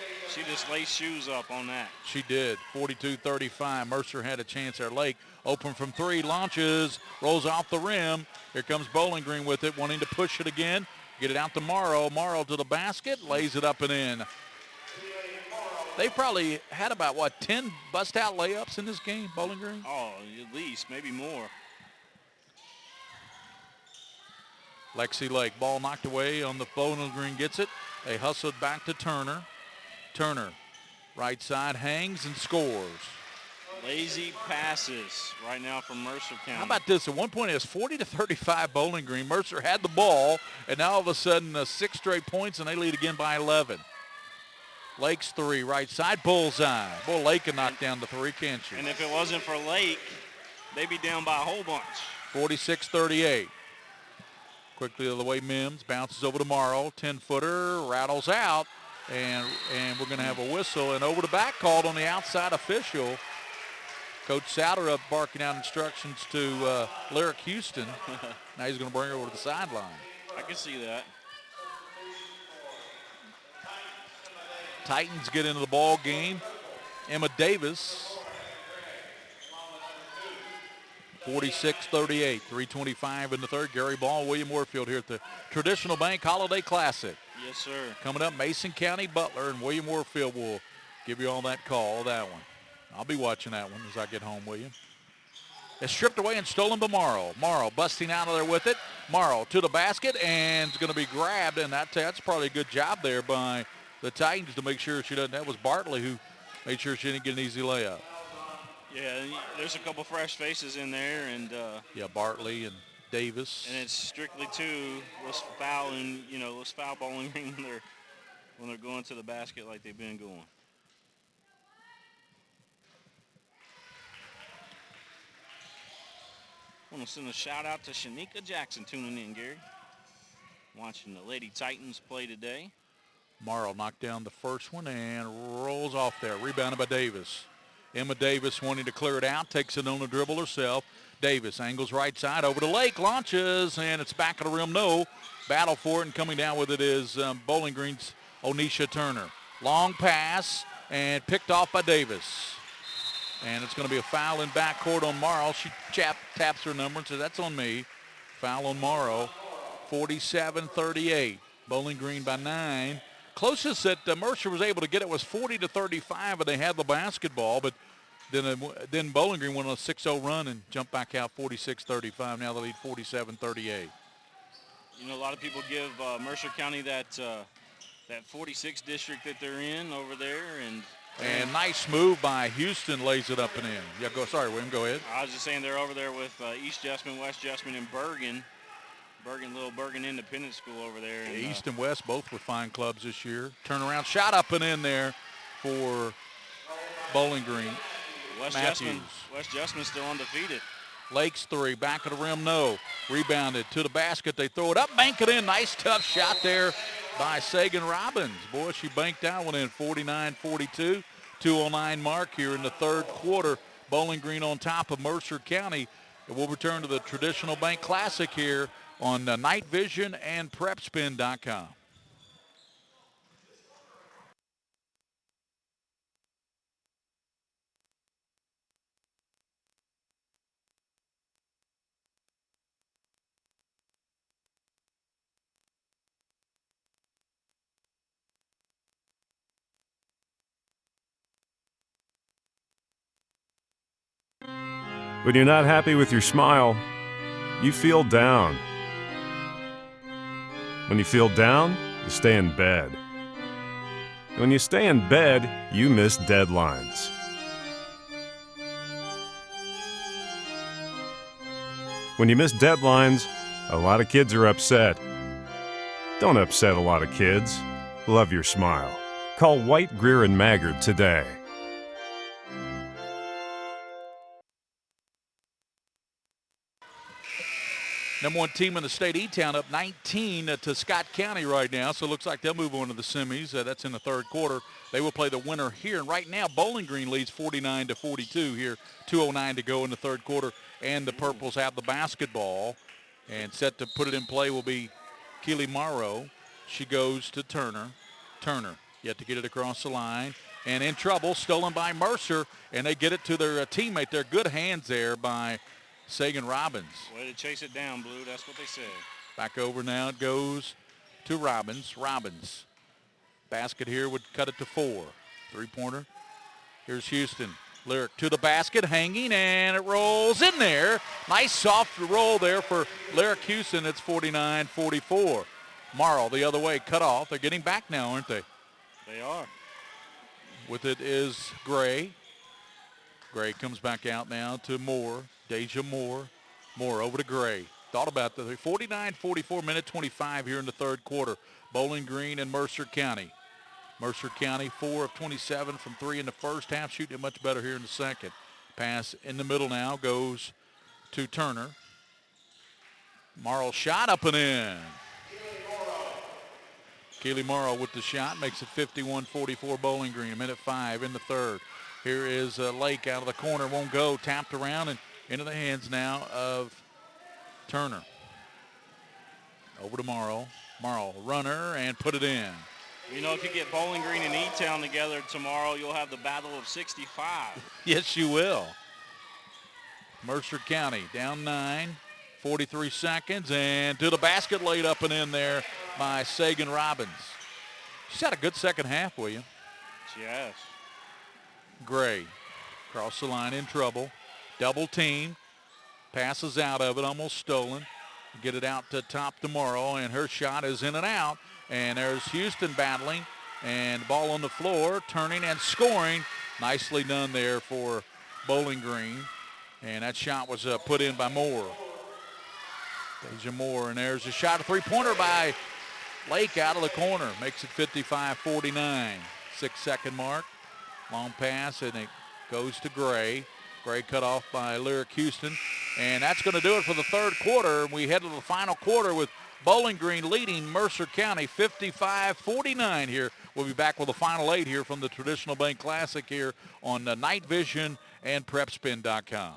laced shoes up on that. She did. 42-35. Mercer had a chance there. Lake open from 3, launches, rolls off the rim. Here comes Bowling Green with it, wanting to push it again. Get it out to Morrow. Morrow to the basket, lays it up and in. They probably had about, 10 bust-out layups in this game, Bowling Green? Oh, at least, maybe more. Lexi Lake, ball knocked away on the Bowling Green, gets it. They hustled back to Turner. Turner, right side, hangs and scores. Lazy passes right now from Mercer County. How about this? At one point, it was 40-35 Bowling Green. Mercer had the ball, and now all of a sudden, 6 straight points, and they lead again by 11. Lake's 3, right side, bullseye. Boy, Lake can knock down the 3, can't you? And if it wasn't for Lake, they'd be down by a whole bunch. 46-38. Quickly the other way, Mims bounces over to Morrow. 10-footer, rattles out, and we're going to have a whistle. And over the back called on the outside official. Coach Souter up barking out instructions to Lyric Houston. Now he's going to bring her over to the sideline. I can see that. Titans get into the ball game. Emma Davis, 46-38, 3:25 in the third. Gary Ball, William Warfield here at the Traditional Bank Holiday Classic. Yes, sir. Coming up, Mason County, Butler, and William Warfield will give you all that call, that one. I'll be watching that one as I get home, William. It's stripped away and stolen by Morrow. Morrow busting out of there with it. Morrow to the basket, and it's going to be grabbed, and that's probably a good job there by the Titans to make sure she doesn't. That was Bartley who made sure she didn't get an easy layup. Yeah, there's a couple fresh faces in there, and yeah, Bartley and Davis. And it's strictly two. Let's foul let's foul Bowling Green when they're going to the basket like they've been going. I want to send a shout out to Shanika Jackson tuning in, Gary. Watching the Lady Titans play today. Morrow knocked down the first one and rolls off there. Rebounded by Davis. Emma Davis wanting to clear it out. Takes it on the dribble herself. Davis angles right side over to Lake. Launches, and it's back of the rim. No. Battle for it, and coming down with it is Bowling Green's Onisha Turner. Long pass, and picked off by Davis. And it's going to be a foul in backcourt on Morrow. She taps her number and says, that's on me. Foul on Morrow. 47-38. Bowling Green by 9. Closest that Mercer was able to get it was 40-35, and they had the basketball. But then Bowling Green went on a 6-0 run and jumped back out 46-35. Now they lead 47-38. You know, a lot of people give Mercer County that 46 district that they're in over there, and nice move by Houston, lays it up and in. Yeah, sorry, William, go ahead. I was just saying they're over there with East Jessamine, West Jessamine, and Bergen. Little Bergen Independent School over there. And, East and West both with fine clubs this year. Turnaround shot up and in there for Bowling Green. West Jessamine still undefeated. Lake's 3, back of the rim, no. Rebounded to the basket, they throw it up, bank it in. Nice tough shot there by Sagan Robbins. Boy, she banked that one in. 49-42, 2:09 mark here in the third quarter. Bowling Green on top of Mercer County. And we'll return to the Traditional Bank Classic here on Night Vision and PrepSpin.com. When you're not happy with your smile, you feel down. When you feel down, you stay in bed. When you stay in bed, you miss deadlines. When you miss deadlines, a lot of kids are upset. Don't upset a lot of kids. Love your smile. Call White, Greer, and Maggard today. Number 1 team in the state, E-Town, up 19 to Scott County right now. So it looks like they'll move on to the semis. That's in the third quarter. They will play the winner here. And right now, Bowling Green leads 49-42 here. 2:09 to go in the third quarter. And the Purples have the basketball. And set to put it in play will be Keely Morrow. She goes to Turner. Turner yet to get it across the line. And in trouble, stolen by Mercer. And they get it to their teammate. They're good hands there by Sagan Robbins. Way to chase it down, Blue. That's what they said. Back over now. It goes to Robbins. Robbins. Basket here would cut it to 4. Three-pointer. Here's Houston. Lyric to the basket, hanging, and it rolls in there. Nice soft roll there for Lyric Houston. It's 49-44. Morrow the other way, cut off. They're getting back now, aren't they? They are. With it is Gray. Gray comes back out now to Moore. Deja Moore. Moore over to Gray. Thought about the 49-44, minute 25 here in the third quarter. Bowling Green and Mercer County. Mercer County 4 of 27 from 3 in the first half, shooting it much better here in the second. Pass in the middle now goes to Turner. Morrow shot up and in. Keely Morrow with the shot makes it 51-44 Bowling Green. A minute 5 in the third. Here is Lake out of the corner, won't go. Tapped around and into the hands now of Turner. Over to Morrow. Morrow, runner, and put it in. You know, if you get Bowling Green and E-Town together tomorrow, you'll have the battle of 65. Yes, you will. Mercer County down 9, 43 seconds, and to the basket, laid up and in there by Sagan Robbins. She's had a good second half, William. Yes. Gray across the line in trouble. Double team. Passes out of it, almost stolen. Get it out to top tomorrow, and her shot is in and out. And there's Houston battling, and ball on the floor, turning and scoring. Nicely done there for Bowling Green. And that shot was put in by Moore. Deja Moore, and there's a shot, a three-pointer by Lake out of the corner. Makes it 55-49. 6-second mark. Long pass, and it goes to Gray. Gray cut off by Lyric Houston. And that's going to do it for the third quarter. We head to the final quarter with Bowling Green leading Mercer County 55-49 here. We'll be back with the final 8 here from the Traditional Bank Classic here on Night Vision and PrepSpin.com.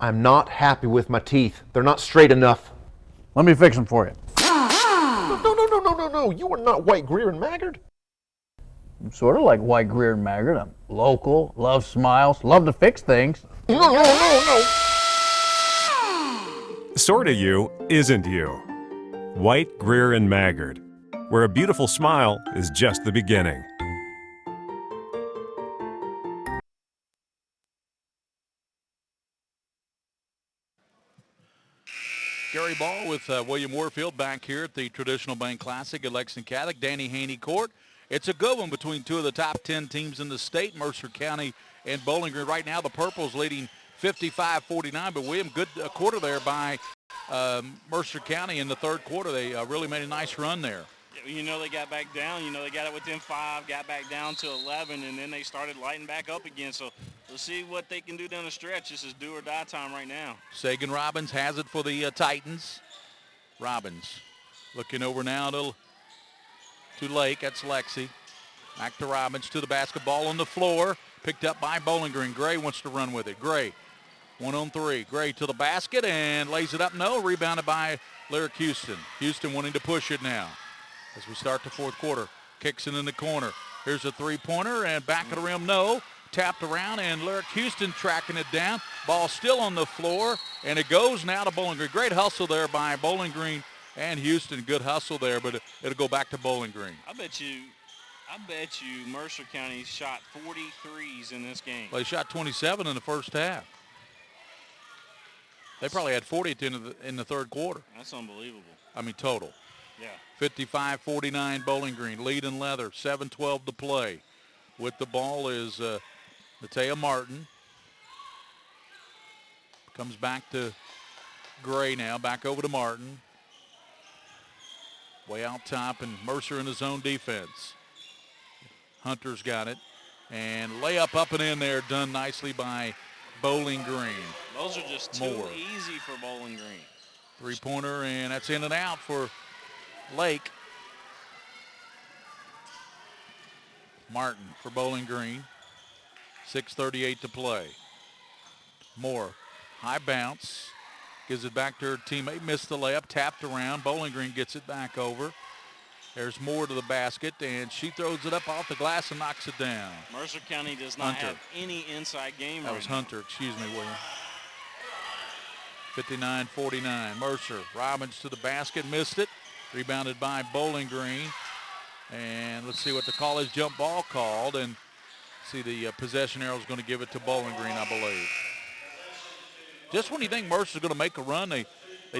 I'm not happy with my teeth. They're not straight enough. Let me fix them for you. No. You are not White, Greer, and Maggard. I'm sort of like White, Greer, and Maggard. I'm local, love smiles, love to fix things. No. Sorta you isn't you. White, Greer, and Maggard, where a beautiful smile is just the beginning. Gary Ball with William Warfield back here at the Traditional Bank Classic at Lexington Catholic, Danny Haney Court. It's a good one between two of the top 10 teams in the state, Mercer County and Bowling Green. Right now, the Purples leading 55-49, but William, good quarter there by Mercer County in the third quarter. They really made a nice run there. You know, they got back down. You know, they got it within 5, got back down to 11, and then they started lighting back up again. So we'll see what they can do down the stretch. This is do or die time right now. Sagan Robbins has it for the Titans. Robbins looking over now to Lake. That's Lexi. Back to Robbins to the basketball on the floor. Picked up by Bowling Green. Gray wants to run with it. Gray, 1-on-3. Gray to the basket and lays it up. No, rebounded by Lyric Houston. Houston wanting to push it now. As we start the fourth quarter, kicks it in the corner. Here's a three-pointer, and back of the rim, no. Tapped around, and Lyric Houston tracking it down. Ball still on the floor, and it goes now to Bowling Green. Great hustle there by Bowling Green and Houston. Good hustle there, but it'll go back to Bowling Green. I bet you Mercer County shot 43s in this game. Well, they shot 27 in the first half. They probably had 40 in the third quarter. That's unbelievable. I mean, total. Yeah. 55-49 Bowling Green, lead in leather, 7:12 to play. With the ball is Matea Martin. Comes back to Gray now, back over to Martin. Way out top, and Mercer in his own defense. Hunter's got it. And layup up and in there, done nicely by Bowling Green. Those are just too easy for Bowling Green. Three-pointer, and that's in and out for Lake. Martin for Bowling Green. 6:38 to play. Moore, high bounce. Gives it back to her teammate. Missed the layup, tapped around. Bowling Green gets it back over. There's Moore to the basket, and she throws it up off the glass and knocks it down. Mercer County does not have any inside game right now. That was Hunter, excuse me, William. 59-49. Mercer, Robbins to the basket, missed it. Rebounded by Bowling Green. And let's see what the call is. Jump ball called, and see the possession arrow is going to give it to Bowling Green, I believe. Just when you think Mercer's going to make a run, they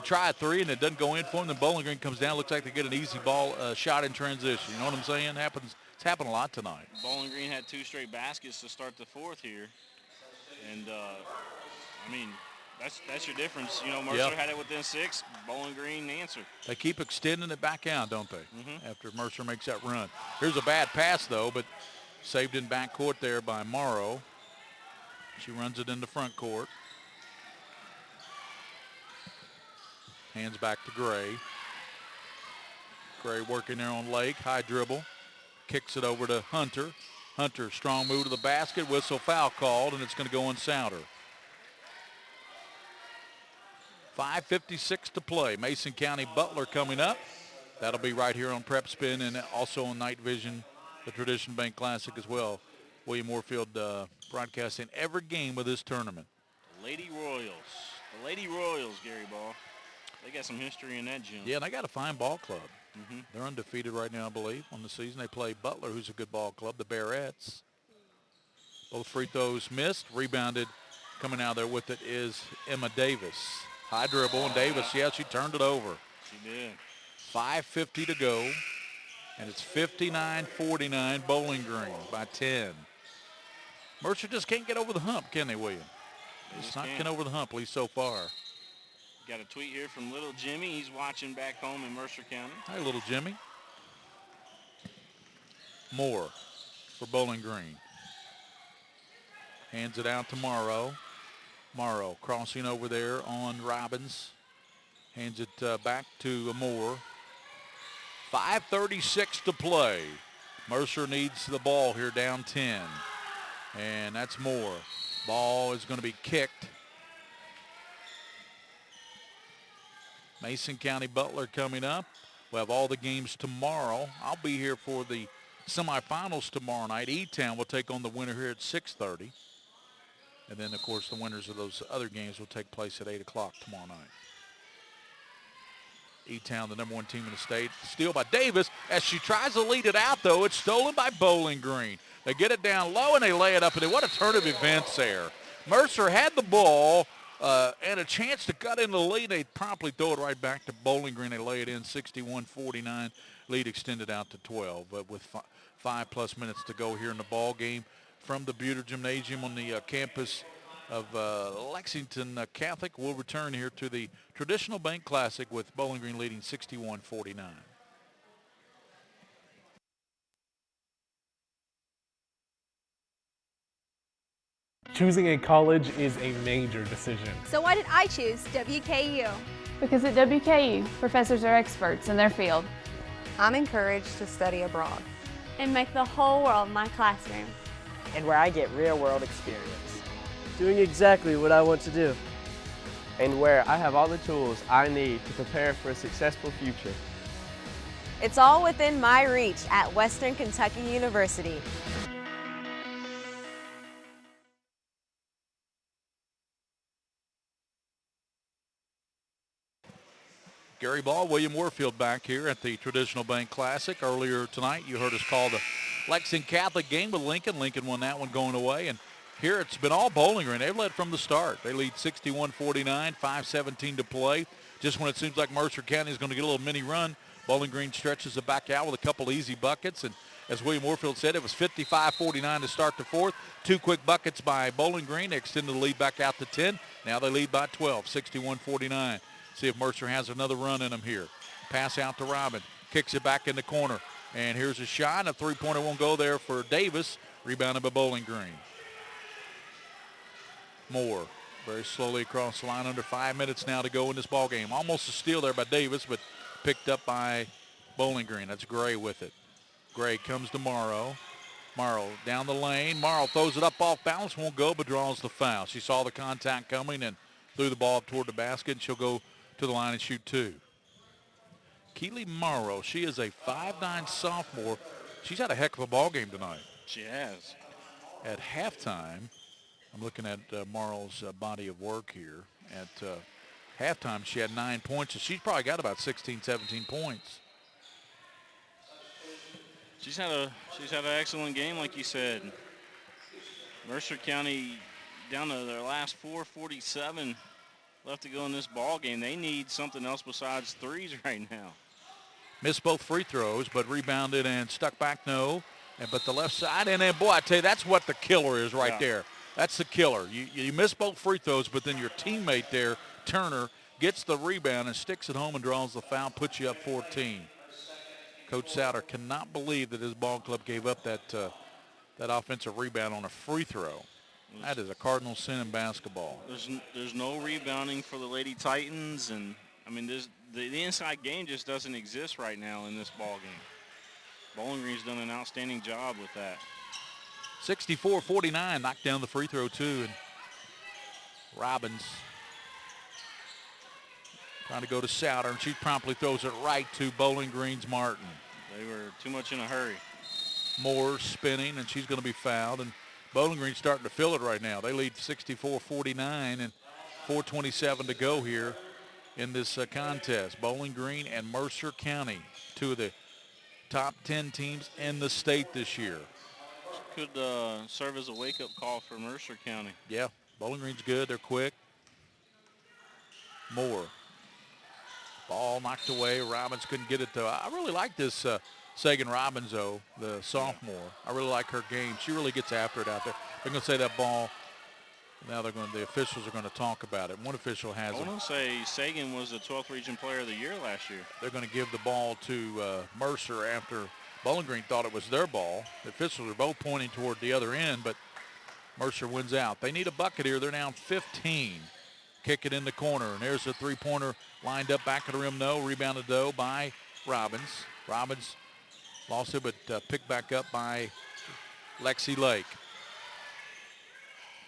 try a three and it doesn't go in for them. Then Bowling Green comes down. Looks like they get an easy ball shot in transition. You know what I'm saying? It's happened a lot tonight. Bowling Green had 2 straight baskets to start the fourth here. And, I mean, that's your difference. You know, Mercer had it within 6. Bowling Green answered. They keep extending it back out, don't they? After Mercer makes that run. Here's a bad pass, though, but saved in backcourt there by Morrow. She runs it into front court. Hands back to Gray. Gray working there on Lake. High dribble. Kicks it over to Hunter. Hunter, strong move to the basket. Whistle, foul called, and it's going to go on Souter. 5:56 to play. Mason County Butler coming up. That'll be right here on PrepSpin and also on Night Vision, the Tradition Bank Classic as well. William Moorfield broadcasting every game of this tournament. Lady Royals. The Lady Royals, Gary Ball. They got some history in that gym. Yeah, and they got a fine ball club. They're undefeated right now, I believe, on the season. They play Butler, who's a good ball club, the Bearettes. Both free throws missed. Rebounded. Coming out there with it is Emma Davis. High dribble, and Davis, she turned it over. She did. 5:50 to go, and it's 59-49 Bowling Green by 10. Mercer just can't get over the hump, can they, William? Just not getting over the hump, at least so far. Got a tweet here from little Jimmy. He's watching back home in Mercer County. Hi, little Jimmy. Moore for Bowling Green. Hands it out to Morrow. Morrow crossing over there on Robbins. Hands it back to Moore. 5:36 to play. Mercer needs the ball here, down 10. And that's Moore. Ball is going to be kicked. Mason County Butler coming up. We'll have all the games tomorrow. I'll be here for the semifinals tomorrow night. E-Town will take on the winner here at 6:30. And then, of course, the winners of those other games will take place at 8 o'clock tomorrow night. E-Town, the number 1 team in the state. Steal by Davis. As she tries to lead it out, though, it's stolen by Bowling Green. They get it down low, and they lay it up. And what a turn of events there. Mercer had the ball and a chance to cut into the lead. They promptly throw it right back to Bowling Green. They lay it in 61-49. Lead extended out to 12. But with 5+ minutes to go here in the ball game from the Buter Gymnasium on the campus of Lexington Catholic, we'll return here to the Traditional Bank Classic with Bowling Green leading 61-49. Choosing a college is a major decision. So why did I choose WKU? Because at WKU, professors are experts in their field. I'm encouraged to study abroad And make the whole world my classroom. And where I get real-world experience. Doing exactly what I want to do. And where I have all the tools I need to prepare for a successful future. It's all within my reach at Western Kentucky University. Gary Ball, William Warfield back here at the Traditional Bank Classic. Earlier tonight, you heard us call the Lexington Catholic game with Lincoln. Lincoln won that one going away. And here it's been all Bowling Green. They've led from the start. They lead 61-49, 5:17 to play. Just when it seems like Mercer County is going to get a little mini run, Bowling Green stretches it back out with a couple easy buckets. And as William Warfield said, it was 55-49 to start the fourth. 2 quick buckets by Bowling Green. They extended the lead back out to 10. Now they lead by 12, 61-49. See if Mercer has another run in them here. Pass out to Robin. Kicks it back in the corner. And here's a shot. A three-pointer won't go there for Davis. Rebounded by Bowling Green. Moore very slowly across the line. Under 5 minutes now to go in this ball game. Almost a steal there by Davis, but picked up by Bowling Green. That's Gray with it. Gray comes to Morrow. Morrow down the lane. Morrow throws it up off balance. Won't go, but draws the foul. She saw the contact coming and threw the ball up toward the basket, and she'll go to the line and shoot 2. Keely Morrow, she is a 5'9" sophomore. She's had a heck of a ball game tonight. She has. At halftime, I'm looking at Morrow's body of work here. At halftime she had 9 points, so she's probably got about 16, 17 points. She's had an excellent game, like you said. Mercer County down to their last 4:47 left to go in this ball game. They need something else besides threes right now. Missed both free throws, but rebounded and stuck back, no. But the left side, and then, boy, I tell you, that's what the killer is right there. That's the killer. You miss both free throws, but then your teammate there, Turner, gets the rebound and sticks it home and draws the foul, puts you up 14. Coach Souter cannot believe that his ball club gave up that offensive rebound on a free throw. That is a cardinal sin in basketball. There's no rebounding for the Lady Titans, and I mean, the inside game just doesn't exist right now in this ball game. Bowling Green's done an outstanding job with that. 64-49, knocked down the free throw too, and Robbins trying to go to Souter, and she promptly throws it right to Bowling Green's Martin. They were too much in a hurry. Moore spinning, and she's going to be fouled, and Bowling Green's starting to feel it right now. They lead 64-49 and 4:27 to go here in this contest. Bowling Green and Mercer County, two of the top 10 teams in the state this year. Could serve as a wake-up call for Mercer County. Yeah, Bowling Green's good. They're quick. Moore. Ball knocked away. Robbins couldn't get it, though. I really like this Sagan Robbins, though, the sophomore. I really like her game. She really gets after it out there. They're going to say that ball. Now the officials are going to talk about it. One official has it. I want to say Sagan was the 12th Region Player of the Year last year. They're going to give the ball to Mercer after Bowling Green thought it was their ball. The officials are both pointing toward the other end, but Mercer wins out. They need a bucket here. They're down 15. Kick it in the corner, and there's a three-pointer lined up back of the rim. No, rebounded, though, by Robbins. Robbins lost it, but picked back up by Lexi Lake.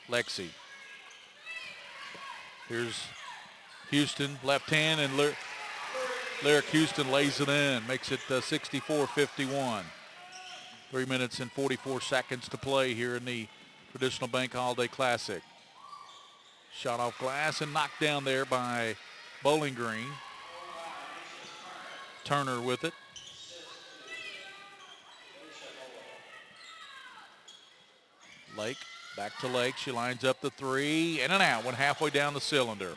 Lexi. Here's Houston, left hand, and Lyric Houston lays it in, makes it 64-51. 3 minutes and 44 seconds to play here in the Traditional Bank Holiday Classic. Shot off glass and knocked down there by Bowling Green. Turner with it. Lake, back to Lake. She lines up the three. In and out. Went halfway down the cylinder.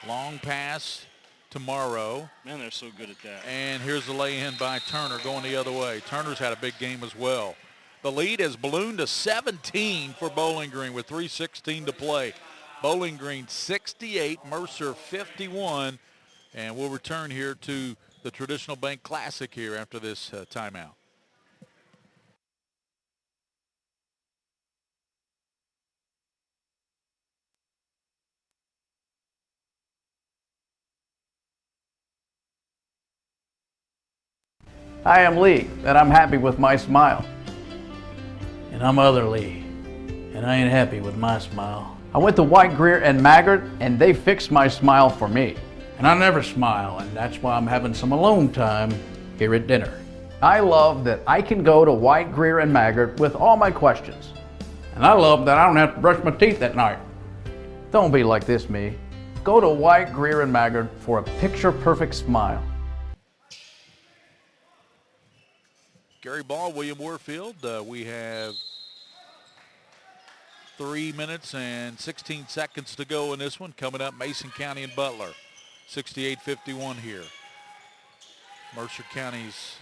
Long pass to Morrow. Man, they're so good at that. And here's the lay-in by Turner going the other way. Turner's had a big game as well. The lead has ballooned to 17 for Bowling Green with 3:16 to play. Bowling Green 68, Mercer 51. And we'll return here to the Traditional Bank Classic here after this timeout. I am Lee, and I'm happy with my smile. And I'm other Lee, and I ain't happy with my smile. I went to White, Greer, and Maggard, and they fixed my smile for me. And I never smile, and that's why I'm having some alone time here at dinner. I love that I can go to White, Greer, and Maggard with all my questions. And I love that I don't have to brush my teeth at night. Don't be like this, me. Go to White, Greer, and Maggard for a picture-perfect smile. Gary Ball, William Warfield. We have 3 minutes and 16 seconds to go in this one. Coming up, Mason County and Butler. 68-51 here. Mercer County's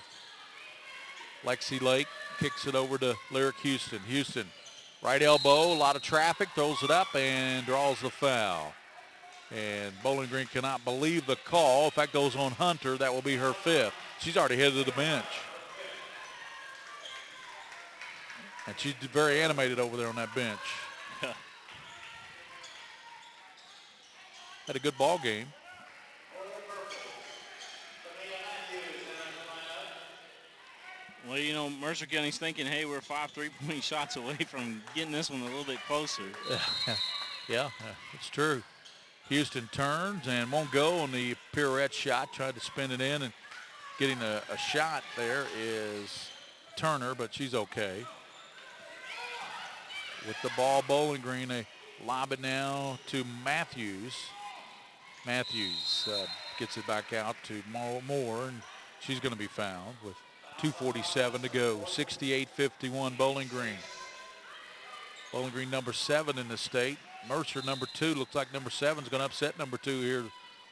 Lexi Lake kicks it over to Lyric Houston. Houston, right elbow, a lot of traffic, throws it up and draws the foul. And Bowling Green cannot believe the call. If that goes on Hunter, that will be her fifth. She's already headed to the bench. And she's very animated over there on that bench. Had a good ball game. Well, you know, Mercer County's thinking, hey, we're 5 3-point shots away from getting this one a little bit closer. Yeah, it's true. Houston turns and won't go on the pirouette shot. Tried to spin it in, and getting a shot there is Turner, but she's okay. With the ball, Bowling Green, they lob it now to Matthews. Matthews gets it back out to Moore, and she's going to be fouled with 2:47 to go. 68-51 Bowling Green. Bowling Green number 7 in the state. Mercer number 2. Looks like number 7 is going to upset number 2 here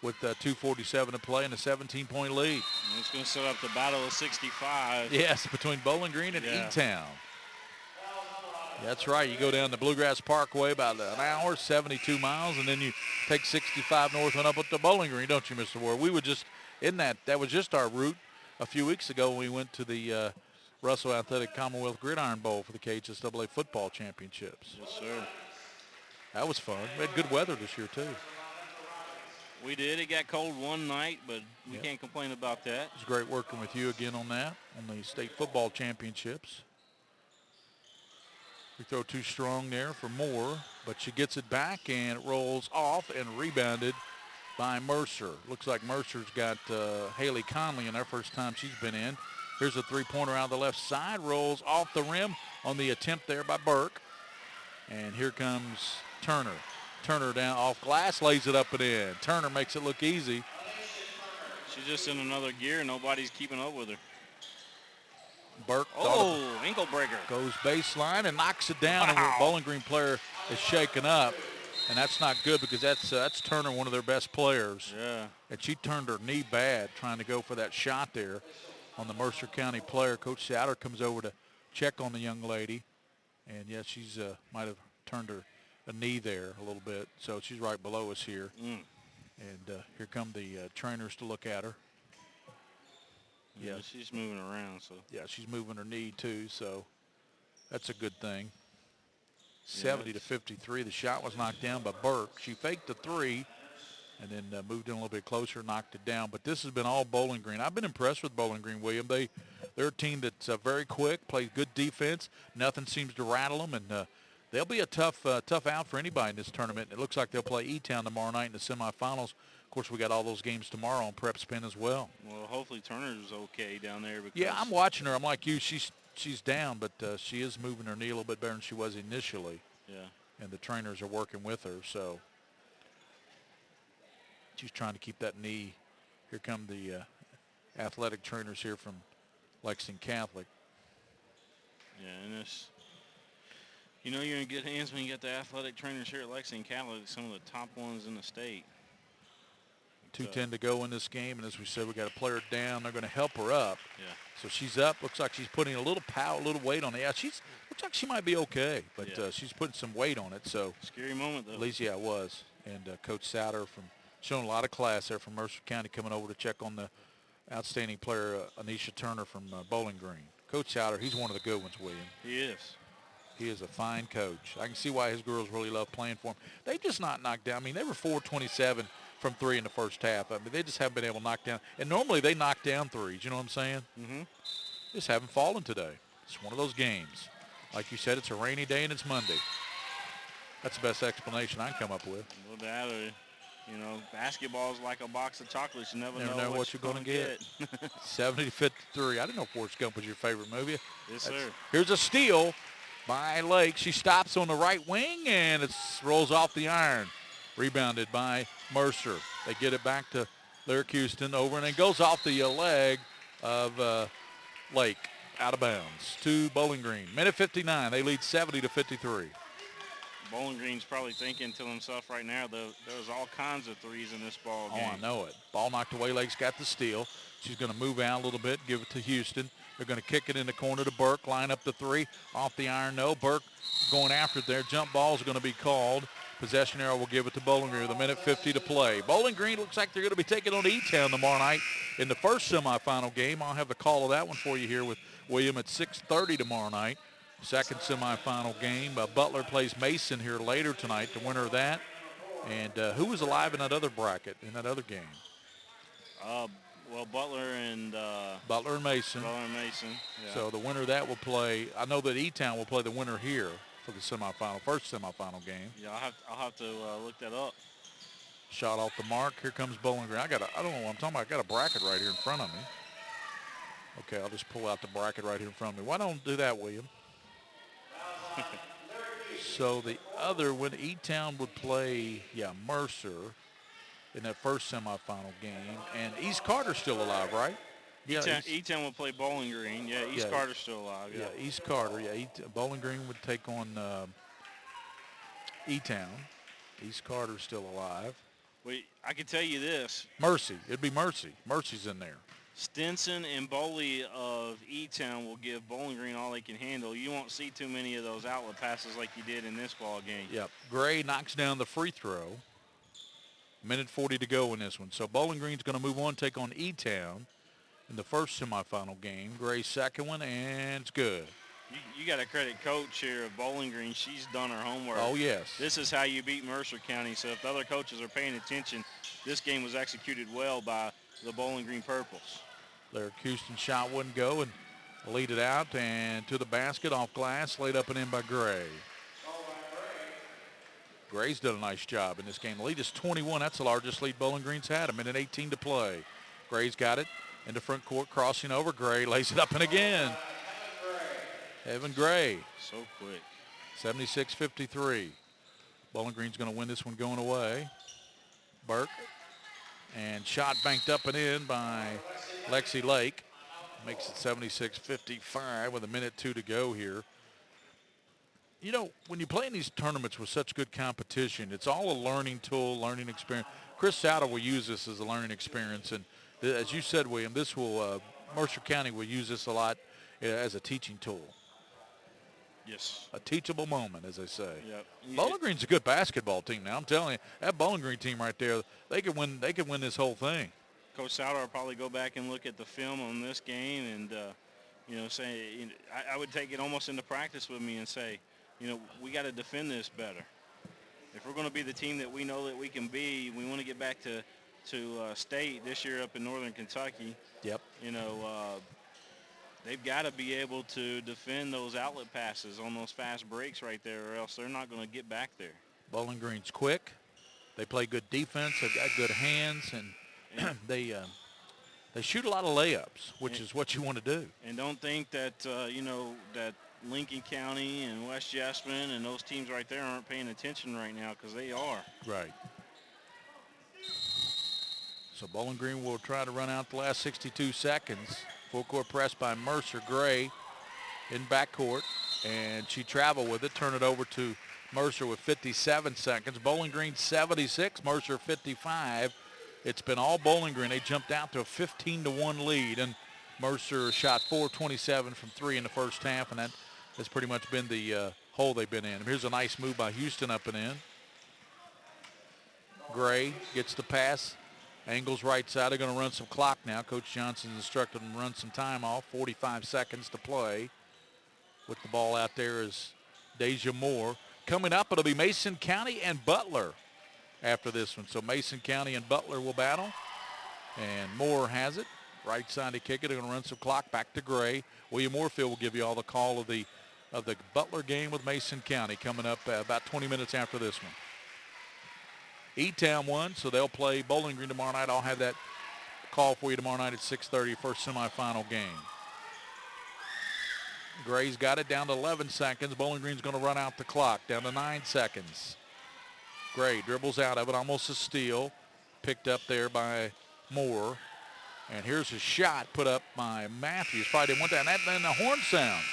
with 2:47 to play and a 17-point lead. And it's going to set up the battle of 65. Yes, between Bowling Green and E-Town. That's right. You go down the Bluegrass Parkway about an hour, 72 miles, and then you take 65 north and up to Bowling Green, don't you, Mr. Ward? We were just in that. That was just our route a few weeks ago when we went to the Russell Athletic Commonwealth Gridiron Bowl for the KHSAA football championships. Yes, sir. That was fun. We had good weather this year, too. We did. It got cold one night, but we can't complain about that. It was great working with you again on that, on the state football championships. We throw too strong there for Moore, but she gets it back, and it rolls off and rebounded by Mercer. Looks like Mercer's got Haley Conley in her first time she's been in. Here's a three-pointer out of the left side, rolls off the rim on the attempt there by Burke. And here comes Turner. Turner down off glass, lays it up and in. Turner makes it look easy. She's just in another gear. Nobody's keeping up with her. Burke ankle breaker. Goes baseline and knocks it down. And the Bowling Green player is shaken up. And that's not good because that's Turner, one of their best players. Yeah. And she turned her knee bad trying to go for that shot there on the Mercer County player. Coach Souter comes over to check on the young lady. And, yeah, she's might have turned her a knee there a little bit. So she's right below us here. And here come the trainers to look at her. Yeah, she's moving around. So yeah, she's moving her knee too, so that's a good thing. 70-53. The shot was knocked down by Burke. She faked the three and then moved in a little bit closer, knocked it down. But this has been all Bowling Green. I've been impressed with Bowling Green, William. They're a team that's very quick, plays good defense. Nothing seems to rattle them, and they'll be a tough out for anybody in this tournament. It looks like they'll play E-Town tomorrow night in the semifinals. Of course, we got all those games tomorrow on PrepSpin as well. Well, hopefully Turner's okay down there. Because yeah, I'm watching her. I'm like you. She's down, but she is moving her knee a little bit better than she was initially. Yeah. And the trainers are working with her, so she's trying to keep that knee. Here come the athletic trainers here from Lexington Catholic. Yeah, and it's, you know, you're in good hands when you get the athletic trainers here at Lexington Catholic, some of the top ones in the state. 2:10 to go in this game, and as we said, we got a player down. They're going to help her up. Yeah. So she's up. Looks like she's putting a little power, a little weight on it. Yeah, looks like she might be okay, but she's putting some weight on it. So scary moment though. At least it was. And Coach Souter from showing a lot of class there from Mercer County, coming over to check on the outstanding player Anisha Turner from Bowling Green. Coach Souter, he's one of the good ones, William. He is. He is a fine coach. I can see why his girls really love playing for him. They just not knocked down. I mean, they were 4-27 from three in the first half. I mean, they just haven't been able to knock down. And normally they knock down threes. You know what I'm saying? Mm-hmm. Just haven't fallen today. It's one of those games. Like you said, it's a rainy day and it's Monday. That's the best explanation I can come up with. Well, that, you know, basketball is like a box of chocolates. You never know what you're going to get. 70-53. I didn't know Forrest Gump was your favorite movie. Yes, sir. Here's a steal by Lake. She stops on the right wing, and it rolls off the iron. Rebounded by Mercer. They get it back to Lyric Houston over, and it goes off the leg of Lake out of bounds to Bowling Green. Minute 59. They lead 70-53. Bowling Green's probably thinking to himself right now, there's all kinds of threes in this ball game. Oh, I know it. Ball knocked away. Lake's got the steal. She's going to move out a little bit, give it to Houston. They're going to kick it in the corner to Burke, line up the three. Off the iron, no. Burke going after it there. Jump ball is going to be called. Possession arrow will give it to Bowling Green with a minute 50 to play. Bowling Green looks like they're going to be taking on E-Town tomorrow night in the first semifinal game. I'll have the call of that one for you here with William at 6:30 tomorrow night. Second semifinal game. Butler plays Mason here later tonight, the winner of that. And who was alive in that other bracket, in that other game? Well, Butler and Mason. Yeah. So the winner of that will play. I know that E-Town will play the winner here for the semifinal, first semifinal game. Yeah, I'll have to look that up. Shot off the mark. Here comes Bowling Green. I don't know what I'm talking about. I got a bracket right here in front of me. Okay, I'll just pull out the bracket right here in front of me. Why don't do that, William? So the other, when E-Town would play, Mercer. in that first semifinal game. And East Carter's still alive, right? Yeah, E-Town will play Bowling Green. Yeah, East Carter's still alive. Yeah, East Carter. Yeah, Bowling Green would take on E-Town. East Carter's still alive. Well, I can tell you this. Mercy. It'd be Mercy. Mercy's in there. Stinson and Boley of E-Town will give Bowling Green all they can handle. You won't see too many of those outlet passes like you did in this ball game. Yep. Gray knocks down the free throw. Minute 40 to go in this one. So Bowling Green's going to move on, take on E-Town in the first semifinal game. Gray's second one, and it's good. You got to credit coach here of Bowling Green. She's done her homework. Oh, yes. This is how you beat Mercer County. So if the other coaches are paying attention, this game was executed well by the Bowling Green Purples. Larry Houston shot wouldn't go and lead it out and to the basket off glass, laid up and in by Gray. Gray's done a nice job in this game. The lead is 21. That's the largest lead Bowling Green's had. A minute 18 to play. Gray's got it into front court, crossing over. Gray lays it up and again. Evan Gray. So quick. 76-53. Bowling Green's going to win this one going away. Burke. And shot banked up and in by Lexi Lake. Makes it 76-55 with a minute 2 to go here. You know, when you play in these tournaments with such good competition, it's all a learning tool, learning experience. Chris Souter will use this as a learning experience. And as you said, William, this will, Mercer County will use this a lot as a teaching tool. Yes. A teachable moment, as they say. Yep. Bowling Green's a good basketball team now. I'm telling you, that Bowling Green team right there, they could win this whole thing. Coach Souter will probably go back and look at the film on this game and, say, I would take it almost into practice with me and say, we got to defend this better. If we're going to be the team that we know that we can be, we want to get back to state this year up in northern Kentucky. Yep. They've got to be able to defend those outlet passes on those fast breaks right there, or else they're not going to get back there. Bowling Green's quick. They play good defense. They've got good hands, and they shoot a lot of layups, which is what you want to do. And don't think that, that Lincoln County and West Jessamine and those teams right there aren't paying attention right now, because they are. Right. So Bowling Green will try to run out the last 62 seconds. Full court press by Mercer. Gray in backcourt, and she traveled with it. Turn it over to Mercer with 57 seconds. Bowling Green 76, Mercer 55. It's been all Bowling Green. They jumped out to a 15-1 lead, and Mercer shot 4-27 from 3 in the first half, and that has pretty much been the hole they've been in. Here's a nice move by Houston up and in. Gray gets the pass. Angles right side. They're going to run some clock now. Coach Johnson's instructed them to run some time off. 45 seconds to play. With the ball out there is Deja Moore. Coming up, it'll be Mason County and Butler after this one. So Mason County and Butler will battle. And Moore has it. Right side to kick it. They're going to run some clock back to Gray. William Moorfield will give you all the call of the Butler game with Mason County coming up about 20 minutes after this one. E-Town won, so they'll play Bowling Green tomorrow night. I'll have that call for you tomorrow night at 6:30, first semifinal game. Gray's got it down to 11 seconds. Bowling Green's going to run out the clock, down to 9 seconds. Gray dribbles out of it, almost a steal. Picked up there by Moore. And here's a shot put up by Matthews. Probably didn't want that. And then the horn sound.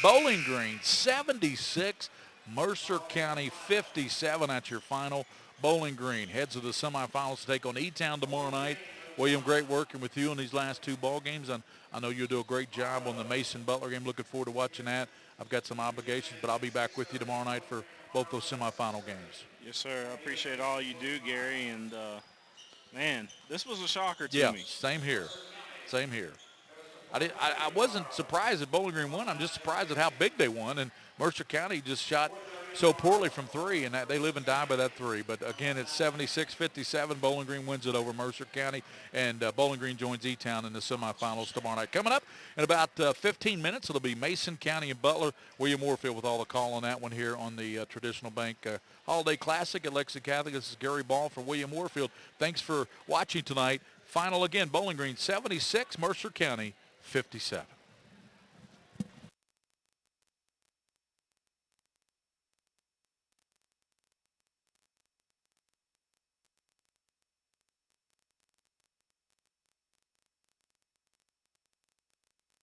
Bowling Green 76, Mercer County 57. That's your final. Bowling Green heads to the semifinals to take on E-Town tomorrow night. William, great working with you in these last 2 ball games. And I know you'll do a great job on the Mason-Butler game. Looking forward to watching that. I've got some obligations, but I'll be back with you tomorrow night for both those semifinal games. Yes, sir. I appreciate all you do, Gary. And, man, this was a shocker to me. Yeah, same here. Same here. I wasn't surprised that Bowling Green won. I'm just surprised at how big they won. And Mercer County just shot so poorly from 3, and that they live and die by that 3. But, again, it's 76-57. Bowling Green wins it over Mercer County, and Bowling Green joins E-Town in the semifinals tomorrow night. Coming up in about 15 minutes, it'll be Mason County and Butler. William Moorfield with all the call on that one here on the Traditional Bank Holiday Classic at Lexington Catholic. This is Gary Ball from William Moorfield. Thanks for watching tonight. Final again, Bowling Green 76, Mercer County 57.